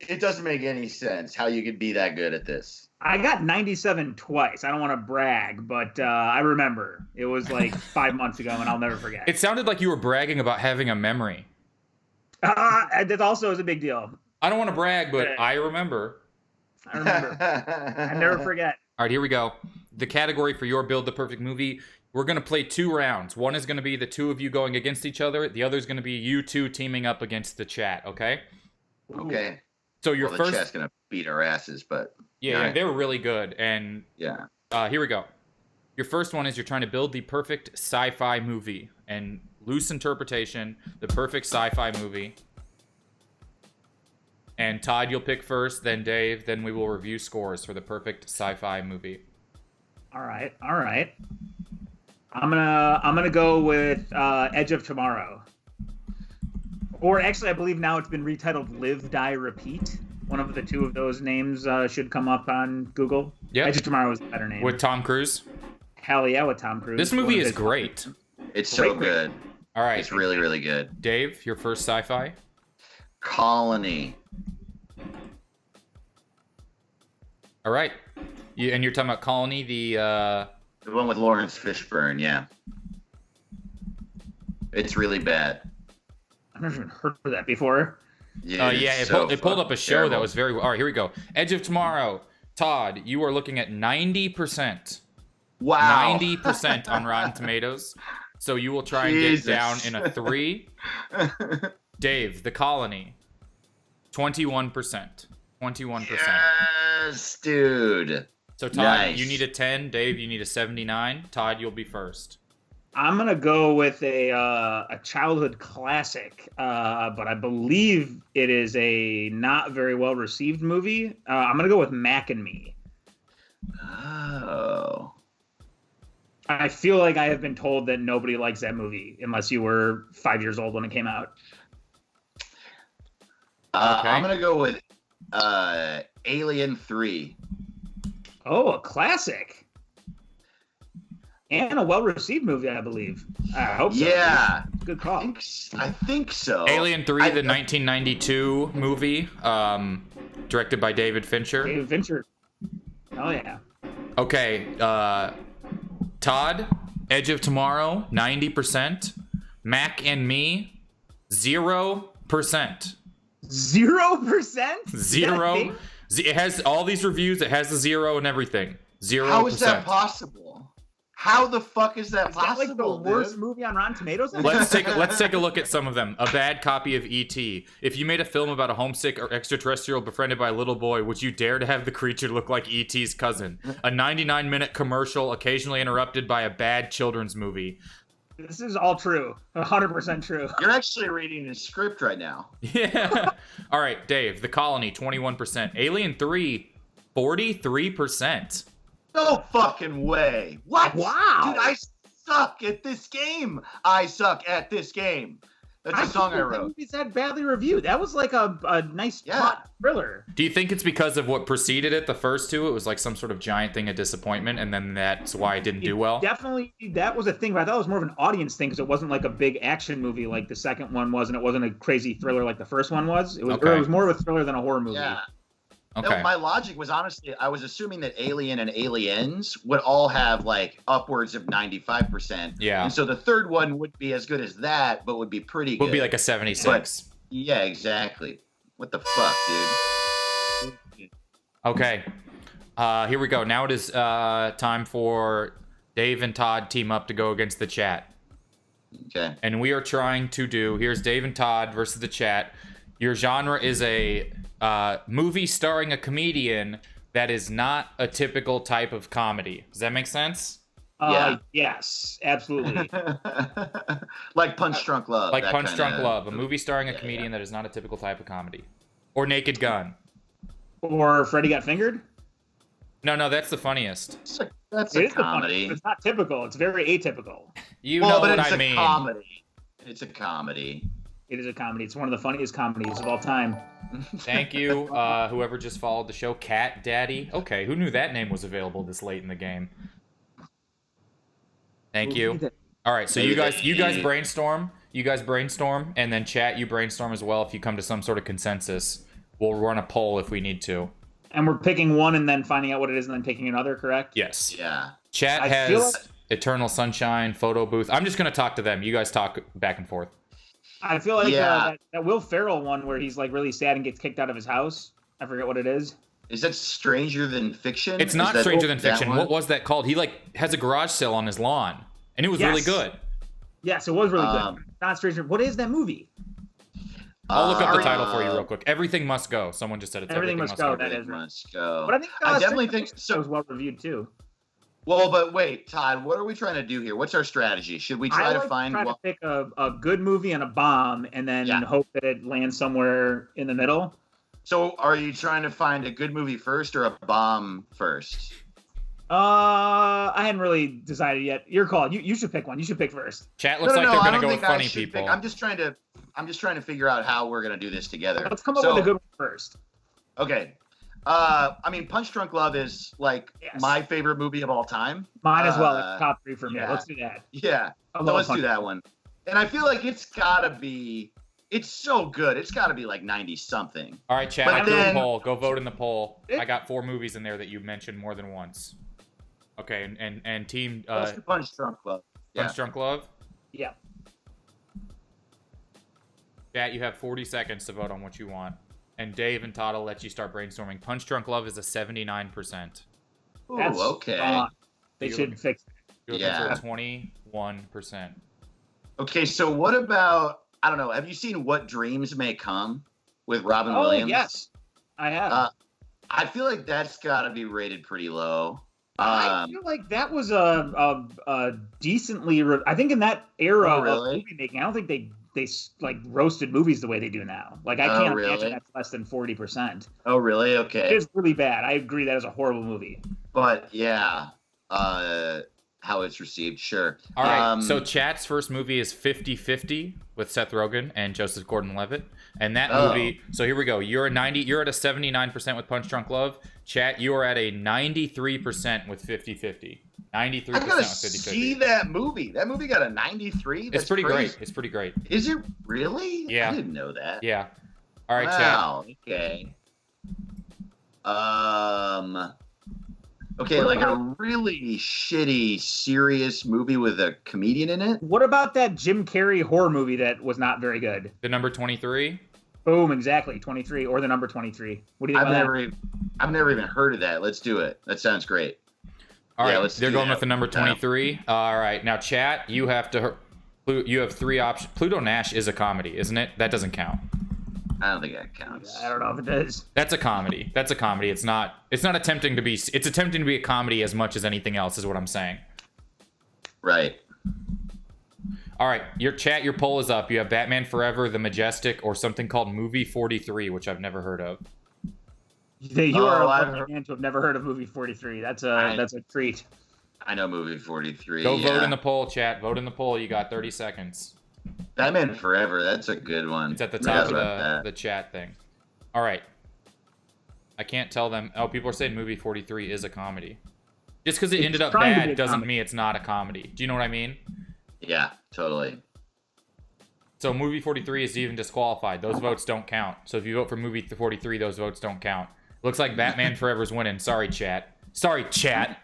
it doesn't make any sense how you could be that good at this. I got 97 twice. I don't want to brag, but I remember. It was like 5 months ago, and I'll never forget. It sounded like you were bragging about having a memory. That also is a big deal. I don't want to brag, but I remember. I remember. I never forget. All right, here we go. The category for your Build the Perfect Movie, we're going to play 2 rounds. One is going to be the two of you going against each other. The other is going to be you two teaming up against the chat, okay? Okay. So your The first... chat's gonna beat our asses, but Yeah, Alright. they were really good. And yeah. here we go. Your first one is you're trying to build the perfect sci-fi movie. And loose interpretation, the perfect sci-fi movie. And Todd, you'll pick first, then Dave, then we will review scores for the perfect sci-fi movie. All right. I'm gonna go with Edge of Tomorrow. Or actually, I believe now it's been retitled Live, Die, Repeat. One of the two of those names should come up on Google. Yep. Edge of Tomorrow is a better name. With Tom Cruise. Hell yeah, with Tom Cruise. This One movie of is his- great. It's so Great. good. All right, It's really, really good. Dave, your first sci-fi. Colony. All right. And you're talking about Colony, The one with Lawrence Fishburne, yeah. It's really bad. I've never even heard of that before. Yeah, yeah, it's it pulled up a show terrible. that was very... All right, here we go. Edge of Tomorrow. Todd, you are looking at 90%. Wow. 90% on Rotten Tomatoes. So you will try and Jesus. get down in a 3. Dave, The Colony. 21%. 21%. Yes, dude. So Todd, Nice. you need a 10. Dave, you need a 79. Todd, you'll be first. I'm gonna go with a childhood classic, but I believe it is a not very well received movie. I'm gonna go with Mac and Me. Oh. I feel like I have been told that nobody likes that movie unless you were 5 years old when it came out. Okay. I'm gonna go with Alien 3. Oh, a classic. And a well-received movie, I believe. I hope so. Yeah. Good I call. think so. Alien 3, I- the 1992 movie, directed by David Fincher. David Fincher. Oh, yeah. Okay, Todd, Edge of Tomorrow, 90%. Mac and Me, 0%. 0%? Zero. It has all these reviews. It has the 0 and everything. 0%. How is that possible? How the fuck is that Is that possible? like the worst dude? movie on Rotten Tomatoes? Let's take a look at some of them. A bad copy of E.T. If you made a film about a homesick or extraterrestrial befriended by a little boy, would you dare to have the creature look like E.T.'s cousin? A 99-minute commercial occasionally interrupted by a bad children's movie. This is all true. 100% true. You're actually reading the script right now. Yeah. All right, Dave. The Colony, 21%. Alien 3, 43%. No fucking way. What? Wow. Dude, I suck at this game. I suck at this game. That's a song I wrote. That movie's that badly reviewed. That was like a nice Yeah. plot thriller. Do you think it's because of what preceded it, the first two? It was like some sort of giant thing of disappointment, and then that's why it didn't do well? Definitely, that was a thing, but I thought it was more of an audience thing because it wasn't like a big action movie like the second one was, and it wasn't a crazy thriller like the first one was. It was, Okay. or it was more of a thriller than a horror movie. Yeah. Okay. No, my logic was honestly, I was assuming that Alien and Aliens would all have like upwards of 95%. Yeah. And so the third one would be as good as that, but would be pretty good. Would be like a 76. Yeah, exactly. What the fuck, dude? Okay. Here we go. Now it is time for Dave and Todd team up to go against the chat. Okay. And we are trying to do, here's Dave and Todd versus the chat. Your genre is a movie starring a comedian that is not a typical type of comedy. Does that make sense? Yeah. Yes, absolutely. Like Punch Drunk Love. Like that Punch kinda- Drunk Love, a movie starring a Yeah, comedian that is not a typical type of comedy. Or Naked Gun. Or Freddy Got Fingered. No, that's the funniest. That's It a is the funny. comedy. It's not typical. It's very atypical. You Well, know but what it's I a mean. comedy. It's a comedy. It is a comedy. It's one of the funniest comedies of all time. Thank you, whoever just followed the show. Cat Daddy. Okay, who knew that name was available this late in the game? Thank you. All right, so you guys brainstorm. You guys brainstorm, and then chat, you brainstorm as well. If you come to some sort of consensus, we'll run a poll if we need to. And we're picking one and then finding out what it is and then picking another, correct? Yes. Yeah. Chat I feel has Eternal Sunshine, Photo Booth. I'm just going to talk to them. You guys talk back and forth. I feel like Yeah. that Will Ferrell one where he's like really sad and gets kicked out of his house. I forget what it is. Is that Stranger Than Fiction? It's Is not that- Stranger Than that Fiction. one? What was that called? He like has a garage sale on his lawn, and it was really Yes. good. Yes, it was really Um, good. Not Stranger. What is that movie? I'll look up the Uh, title for you real quick. Everything Must Go. Someone just said it's Everything Must Go, that It is right. must go. But I think I definitely Stranger think Things so. was well reviewed too. Well, but wait, Todd, what are we trying to do here? What's our strategy? Should we try I to like find try one? to pick a good movie and a bomb, and then Yeah. hope that it lands somewhere in the middle. So, are you trying to find a good movie first or a bomb first? I hadn't really decided yet. Your call. You should pick one. You should pick first. Chat looks like I they're gonna don't go with think I funny should people. pick. I'm just trying to figure out how we're gonna do this together. Let's come up So, with a good one first. Okay. I mean, Punch Drunk Love is like Yes. my favorite movie of all time. Mine as well. It's top 3 for me. yeah. Let's do that. Yeah. I So love let's do Punch. that one. And I feel like it's gotta be. It's so good. It's gotta be like 90 something. All right, chat. But I threw a then- poll. Go vote in the poll. It- I got 4 movies in there that you mentioned more than once. Okay, and team Let's do Punch Drunk Love. Yeah. Punch Drunk Love. Yeah. Chat, you have 40 seconds to vote on what you want. And Dave and Todd will let you start brainstorming. Punch Drunk Love is a 79%. Ooh, That's okay. They You're should looking- fix it. You're looking Yeah. for 21%. Okay, so what about, I don't know, have you seen What Dreams May Come with Robin Oh, Williams? yes. I have. I feel like that's got to be rated pretty low. I feel like that was a decently. I think in that era Oh, of really? movie making, I don't think they like roasted movies the way they do now. Like I Oh, can't really? imagine that's less than 40%. Oh, really? It Okay. is really bad. I agree that is a horrible movie. But yeah, how it's received, sure. All right, so chat's first movie is 50-50 with Seth Rogen and Joseph Gordon-Levitt. And that Oh. movie, so here we go. You're at a 79% with Punch Drunk Love. Chat, you are at a 93% with 50-50. 93% I with gotta 50-50. see that movie. That movie got a 93. That's It's pretty crazy. great. It's pretty great. Is it really? Yeah. I didn't know that. Yeah. All right, chat. Wow. Okay. Okay, What like a about- really shitty, serious movie with a comedian in it. What about that Jim Carrey horror movie that was not very good? The number 23. Boom, exactly, 23 or the number 23. What do you think about I've never even heard of that. Let's do it. That sounds great. All Yeah, right, let's they're do going that. with the number 23. All right, now chat, you have 3 options. Pluto Nash is a comedy, isn't it? That doesn't count. I don't think that counts. that? I don't know if it does. That's a comedy. That's a comedy. It's not attempting to be. It's attempting to be a comedy as much as anything else, is what I'm saying. Right. All right, your chat, your poll is up. You have Batman Forever, The Majestic, or something called Movie 43, which I've never heard of. You are a I've lucky man to have never heard of movie 43. That's a treat. I know movie 43. Go vote in the poll, chat. Vote in the poll. You got 30 seconds. Batman Forever. That's a good one. It's at the Forgot top of about the chat thing. All right. I can't tell them. Oh, people are saying movie 43 is a comedy. Just because it ended up trying to be bad a doesn't comedy. mean it's not a comedy. Do you know what I mean? that. Yeah, totally. So movie 43 is even disqualified. Those votes don't count. So if you vote for movie 43, those votes don't count. Looks like Batman Forever's winning. Sorry, chat. Sorry, chat.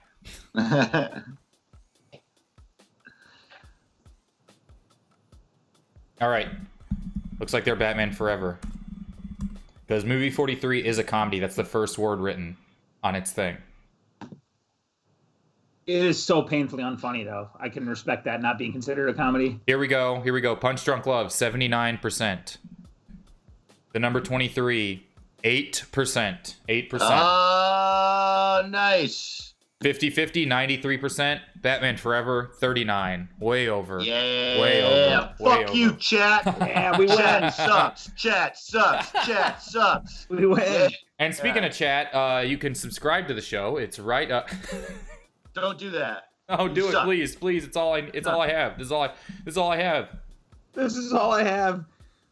All right. Looks like they're Batman Forever. Because movie 43 is a comedy. That's the first word written on its thing. It is so painfully unfunny, though. I can respect that not being considered a comedy. Here we go. Here we go. Punch Drunk Love, 79%. The number 23, 8%. 8%. Nice. 50-50, 93%. Batman Forever, 39. Way over. Yeah. Way over. Way Fuck you, over. chat. Yeah, we win. Chat sucks. Chat sucks. Chat sucks. We win. And speaking of chat, you can subscribe to the show. It's right up. Don't do that. Oh, You do it, suck. please, please. It's all I have. This is all I have. This is all I have.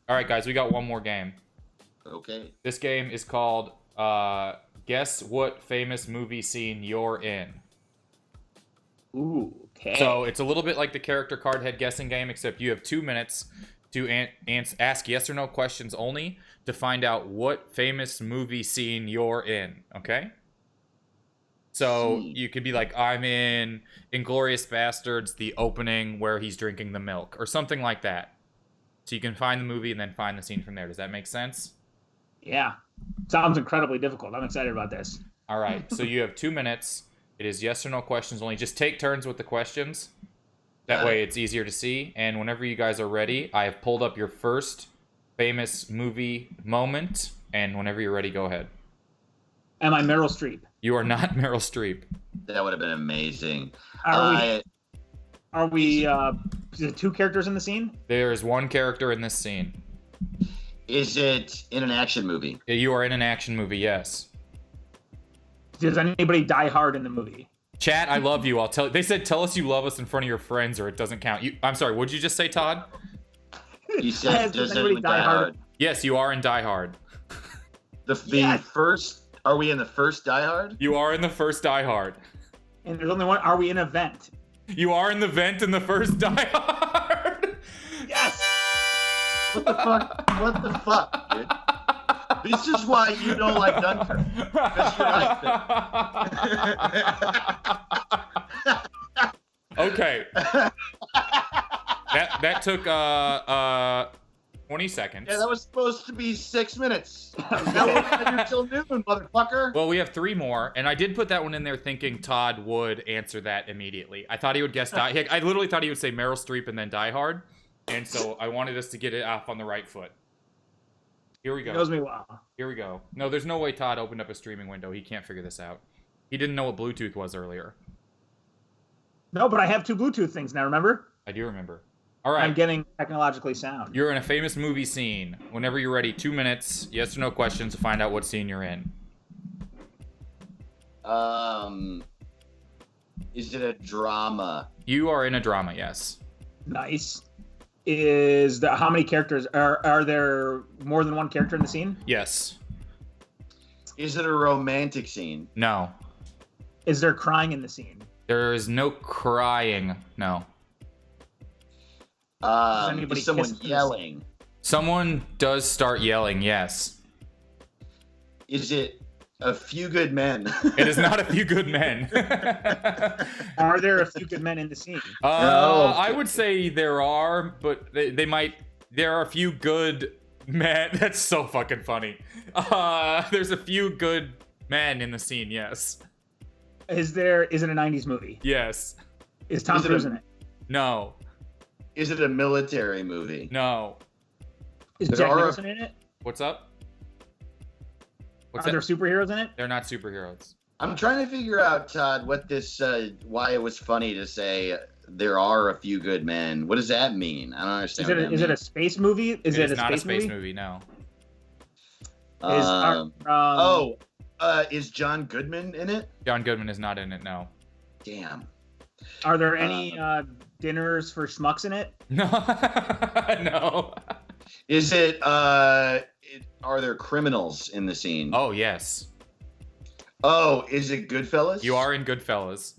All right, guys, we got one more game. Okay. This game is called Guess What Famous Movie Scene You're In. Ooh, okay. So it's a little bit like the character card head guessing game, except you have 2 minutes to ask yes or no questions only to find out what famous movie scene you're in. Okay. So you could be like, I'm in Inglourious Bastards, the opening where he's drinking the milk, or something like that. So you can find the movie and then find the scene from there. Does that make sense? Yeah. Sounds incredibly difficult. I'm excited about this. All right. So you have 2 minutes. It is yes or no questions only. Just take turns with the questions. That way it's easier to see. And whenever you guys are ready, I have pulled up your first famous movie moment. And whenever you're ready, go ahead. Am I Meryl Streep? You are not Meryl Streep. That would have been amazing. Are we is it 2 characters in the scene? There is 1 character in this scene. Is it in an action movie? You are in an action movie, yes. Does anybody die hard in the movie? Chat, I love you. They said tell us you love us in front of your friends or it doesn't count. I'm sorry, what'd you just say, Todd? You said Does does anybody anyone Die Hard? Yes, you are in Die Hard. The Yes. first. Are we in the first Die Hard? You are in the first Die Hard. And there's only one. Are we in a vent? You are in the vent in the first Die Hard. Yes. What the fuck? What the fuck, dude? This is why you don't like Dunkirk. Because you're like Okay. That took 20 seconds. Yeah, that was supposed to be 6 minutes. Now we're gonna do till noon, motherfucker. Well, we have 3 more, and I did put that one in there thinking Todd would answer that immediately. I thought he would guess I literally thought he would say Meryl Streep and then Die Hard, and so I wanted us to get it off on the right foot. Here we He go. knows me well. Here we go. No, there's no way Todd opened up a streaming window. He can't figure this out. He didn't know what Bluetooth was earlier. No, but I have 2 Bluetooth things now. Remember? I do remember. All right. I'm getting technologically sound. You're in a famous movie scene. Whenever you're ready, 2 minutes, yes or no questions to find out what scene you're in. Is it a drama? You are in a drama, yes. Nice. How many characters are there? More than 1 character in the scene? Yes. Is it a romantic scene? No. Is there crying in the scene? There is no crying. No. anybody Is someone kiss this? yelling? Someone does start yelling, yes. Is it A Few Good Men? It is not A Few Good Men. Are there a few good men in the scene? No. I would say there are, but they might. There are a few good men. That's so fucking funny. There's a few good men in the scene. Yes. Is it a 90s movie? Yes. Is Tom Is it Cruise a- in it? No. Is it a military movie? No. Is There Jack are a- Nicholson in it? What's up? What's Are there that? superheroes in it? They're not superheroes. I'm trying to figure out, Todd, what this, why it was funny to say there are a few good men. What does that mean? I don't understand. Is it a space movie? Is it a not space a space movie? movie? No. Is, Oh, Is John Goodman in it? John Goodman is not in it. No. Damn. Are there any dinners for schmucks in it? No. No. Is it? Are there criminals in the scene? Oh yes. Oh, is it Goodfellas? You are in Goodfellas.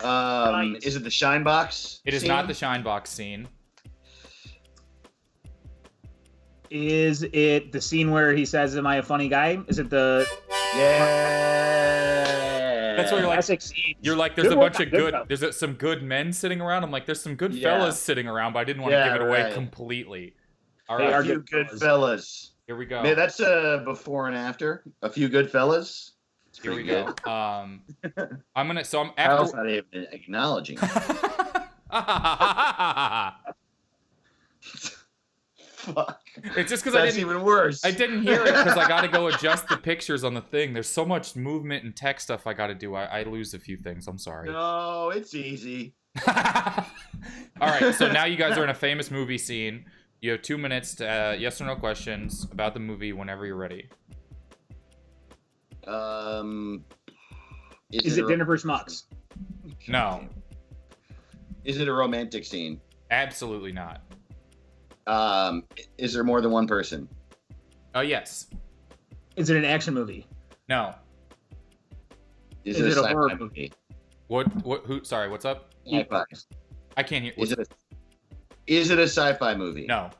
Nice. Is it the Shine Box? It is scene? not the Shine Box scene. Is it the scene where he says, "Am I a funny guy"? Is it the Yeah. That's what you're like. classic scene? You're like, there's Good a bunch work of on good. Goodfellas. There's some good men sitting around. I'm like, there's some good Yeah. fellas sitting around, but I didn't want to Yeah, give it away right. completely. All They right, are A few good good fellas. here we go. Man, that's a before and after. A few good fellas. It's Here we pretty go. good. I'm gonna. So I'm Kyle's after. not even acknowledging. Fuck. It's just because I That's didn't. even worse. I didn't hear it because I got to go adjust the pictures on the thing. There's so much movement and tech stuff I got to do. I lose a few things. I'm sorry. No, it's easy. All right, so now you guys are in a famous movie scene. You have 2 minutes to yes or no questions about the movie whenever you're ready. Is it Dinner for Schmucks? No, Is it a romantic scene? absolutely not. Is there more than one person? Oh, yes. Is it an action movie? No. Is Is it it a a sci-fi horror movie? What, who, sorry, what's up? Sci-fi. I can't hear. Is it a sci-fi movie? No.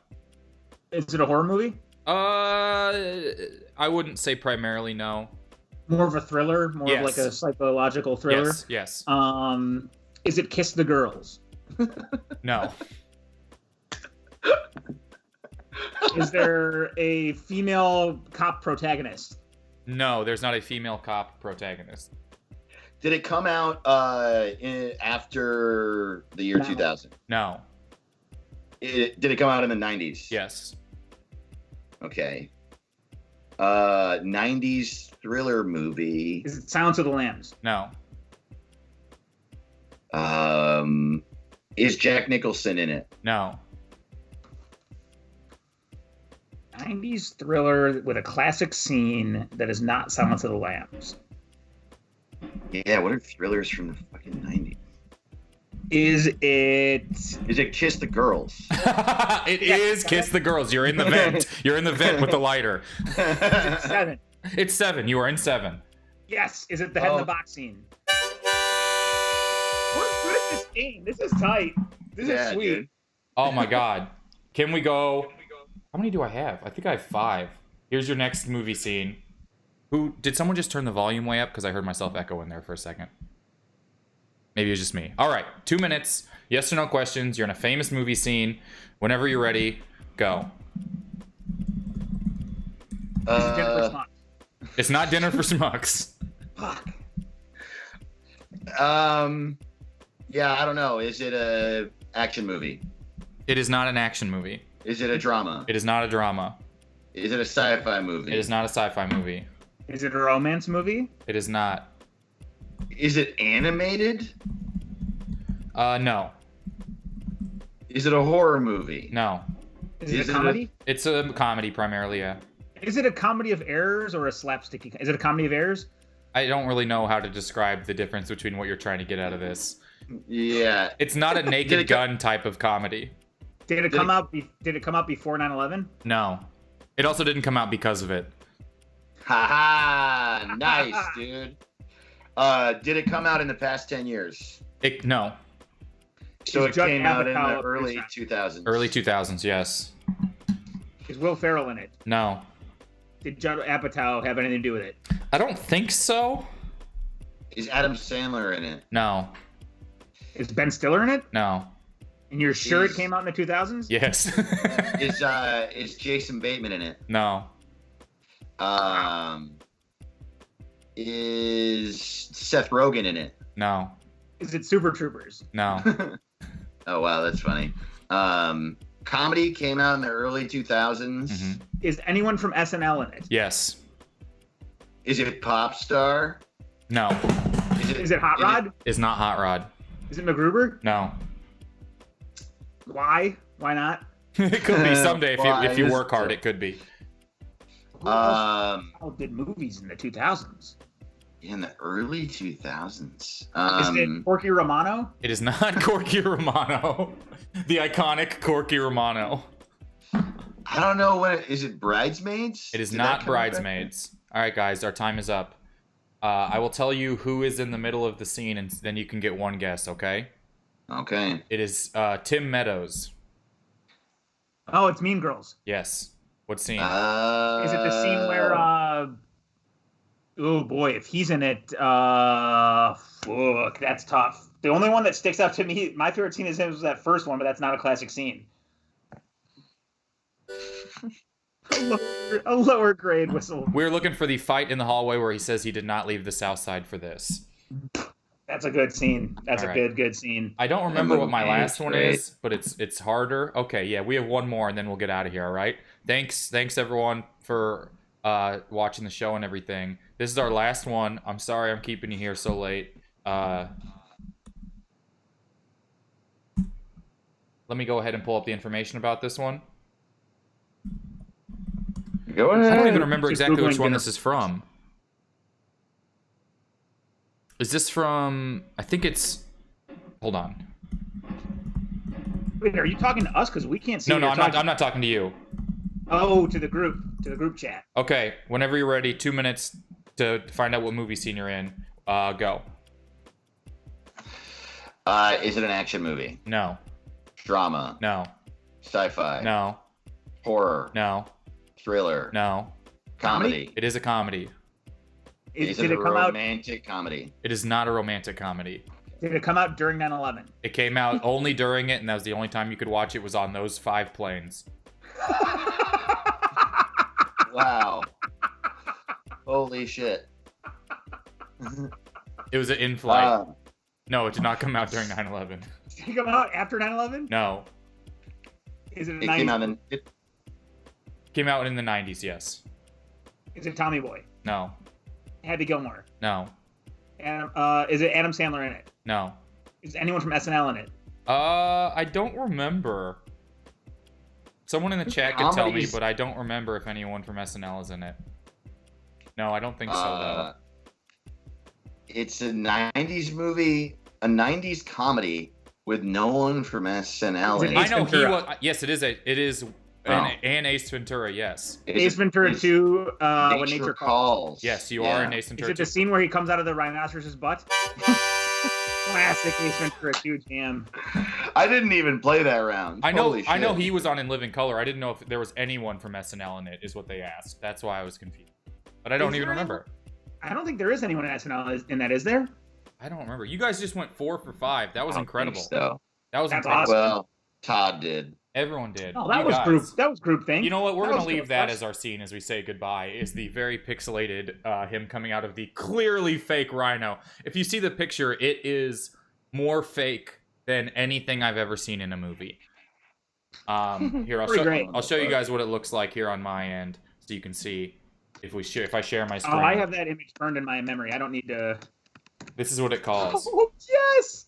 Is it a horror movie? I wouldn't say primarily no. More of a thriller? More of like Yes. a psychological thriller? Yes. Is it Kiss the Girls? No. Is there a female cop protagonist? No, there's not a female cop protagonist. Did it come out after the year No. 2000? No. Did it come out in the 90s? Yes. Okay. 90s thriller movie. Is it Silence of the Lambs? No. Is Jack Nicholson in it? No. 90s thriller with a classic scene that is not Silence of the Lambs. Yeah, what are thrillers from the fucking 90s? Is it... Is it Kiss the Girls? It is Kiss the Girls. You're in the vent. You're in the vent with the lighter. Is it 7? It's 7. You are in 7. Yes. Is it the head in the box scene? We're good at this game. This is tight. This is sweet. Dude. Oh my god. Can we go? How many do I have? I think I have 5. Here's your next movie scene. Did someone just turn the volume way up? Because I heard myself echo in there for a second. Maybe it was just me. All right, 2 minutes. Yes or no questions. You're in a famous movie scene. Whenever you're ready, go. Is it Dinner for Schmucks? It's not Dinner for Schmucks. Fuck. Yeah, I don't know. Is it a action movie? It is not an action movie. Is it a drama? It is not a drama. Is it a sci-fi movie? It is not a sci-fi movie. Is it a romance movie? It is not. Is it animated? No. Is it a horror movie? No. Is it Is a it a- comedy? It's a comedy primarily, yeah. Is it a comedy of errors or a slapsticky? Is it a comedy of errors? I don't really know how to describe the difference between what you're trying to get out of this. Yeah. It's not a Did Naked it co- Gun type of comedy. Did it come out? Did it come out before 9/11? No. It also didn't come out because of it. Haha, nice, dude. Did it come out in the past 10 years? No. So Is it Judd came out in the Apatow early Chris 2000s. Early 2000s, yes. Is Will Ferrell in it? No. Did Judd Apatow have anything to do with it? I don't think so. Is Adam Sandler in it? No. Is Ben Stiller in it? No. And you're sure Is- it came out in the 2000s? Yes. Is Jason Bateman in it? No. Is Seth Rogen in it? No. Is it Super Troopers? No. Oh wow, that's funny. Comedy came out in the early 2000s. Mhm. Is anyone from SNL in it? Yes. Is it Pop Star? No. Is it Hot Rod? It's not Hot Rod. Is it MacGruber? No. Why? Why not? It could be someday if Why? you This- work hard. It could be. Who did movies in the 2000s? In the early 2000s. Is it Corky Romano? It is not Corky Romano. The iconic Corky Romano. I don't know what is it. Bridesmaids? It is Did not that come out back Bridesmaids. All right, guys, our time is up. I will tell you who is in the middle of the scene, and then you can get one guess, okay? then? Okay. It is Tim Meadows. Oh, it's Mean Girls. Yes. What scene? Is it the scene where oh boy, if he's in it, fuck, that's tough. The only one that sticks out to me, my favorite scene is was that first one, but that's not a classic scene. A lower grade whistle. We're looking for the fight in the hallway where he says he did not leave the South Side for this. That's a good scene. That's All a right. good scene. I don't remember what my last one great. is, but it's harder. Okay, yeah, we have one more, and then we'll get out of here. All right. Thanks everyone for watching the show and everything. This is our last one. I'm sorry I'm keeping you here so late. Let me go ahead and pull up the information about this one. Go ahead. I don't even remember Just exactly which Googling one dinner. this is from. Is this from? I think it's. Hold on. Wait, are you talking to us? Because we can't see. No, what no, you're I'm not. talking- I'm not talking to you. Oh, to the group chat. Okay, whenever you're ready, 2 minutes to find out what movie scene you're in. Go. Is it an action movie? No. Drama? No. Sci-fi? No. Horror? No. Thriller? No. Comedy? It is a comedy. Is Did it it a come out? romantic comedy? It is not a romantic comedy. Did it come out during 9/11? It came out only during it, and that was the only time you could watch it was on those 5 planes. Wow. Holy shit. It was an in-flight. Uh, No, it did not come out during 9/11. Did it come out after 9/11? No. Is it a it came 90s? out in. Came out in the 90s, yes. Is it Tommy Boy? No. Happy Gilmore? No. Is it Adam Sandler in it? No. Is anyone from SNL in it? I don't remember. Someone in the chat could tell me, Comedies. but I don't remember if anyone from SNL is in it. No, I don't think so, though. It's a 90s movie, a 90s comedy with no one from SNL Is in it I it. know he Ventura. was. Yes, it is. It is. Oh. And Ace Ventura, yes. Ace Ventura 2, When Nature Calls. Yes, you are in Ace Is Ventura. it the scene where he comes out of the rhinoceros's butt? Classic Ace Ventura 2 jam. I didn't even play that round. I know. Holy I know shit. he was on In Living Color. I didn't know if there was anyone from SNL in it. Is what they asked. That's why I was confused. But I don't Is even there remember. I don't think there is anyone in SNL in that, is there? I don't remember. You guys just went 4 for 5. That was I don't incredible. think So. That was That's incredible. awesome. Well, Todd did. Everyone did. Oh, that You was guys. group. That was group thing. You know what? We're That gonna was leave good. that as our scene as we say goodbye. Is the very pixelated him coming out of the clearly fake rhino. If you see the picture, it is more fake than anything I've ever seen in a movie. Here Pretty great. I'll show you guys what it looks like here on my end, so you can see if I share my screen. Oh, I have that image burned in my memory. I don't need to. This is what it calls. Oh, yes!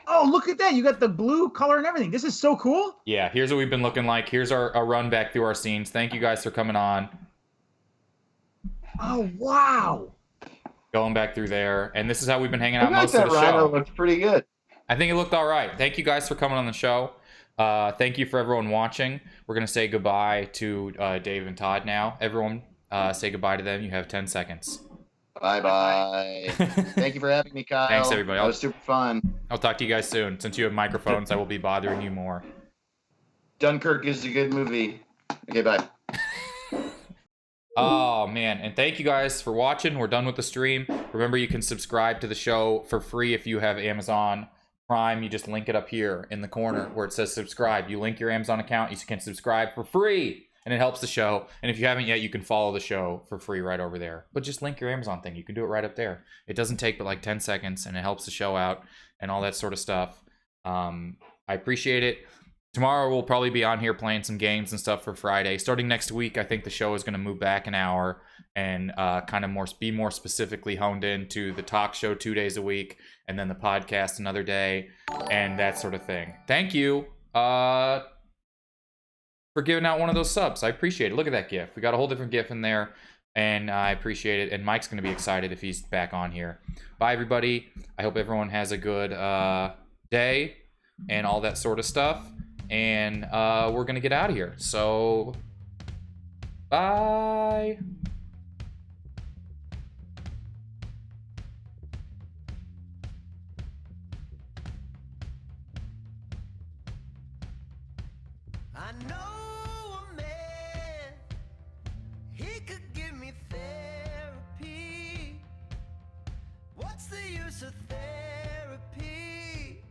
Oh, look at that. You got the blue color and everything. This is so cool. Yeah, here's what we've been looking like. Here's our run back through our scenes. Thank you guys for coming on. Oh, wow. Going back through there, and this is how we've been hanging I out thought most of that the rhino show. looked pretty good. I think it looked all right. Thank you guys for coming on the show. Thank you for everyone watching. We're going to say goodbye to Dave and Todd now. Everyone, say goodbye to them. You have 10 seconds. Bye-bye. Thank you for having me, Kyle. Thanks, everybody. That was super fun. I'll talk to you guys soon. Since you have microphones, I will be bothering you more. Dunkirk is a good movie. Okay, bye. Oh, man. And thank you guys for watching. We're done with the stream. Remember, you can subscribe to the show for free if you have Amazon Prime. You just link it up here in the corner where it says subscribe. You link your Amazon account. You can subscribe for free. And it helps the show. And if you haven't yet, you can follow the show for free right over there. But just link your Amazon thing. You can do it right up there. It doesn't take but like 10 seconds, and it helps the show out and all that sort of stuff. I appreciate it. Tomorrow we'll probably be on here playing some games and stuff for Friday. Starting next week, I think the show is going to move back an hour and kind of be more specifically honed into the talk show 2 days a week, and then the podcast another day, and that sort of thing. Thank you. for giving out one of those subs. I appreciate it. Look at that GIF. We got a whole different GIF in there, and I appreciate it. And Mike's going to be excited if he's back on here. Bye, everybody. I hope everyone has a good day and all that sort of stuff. And we're going to get out of here. So, bye. I know a man, he could give me therapy. What's the use of therapy?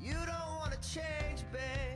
You don't want to change, babe.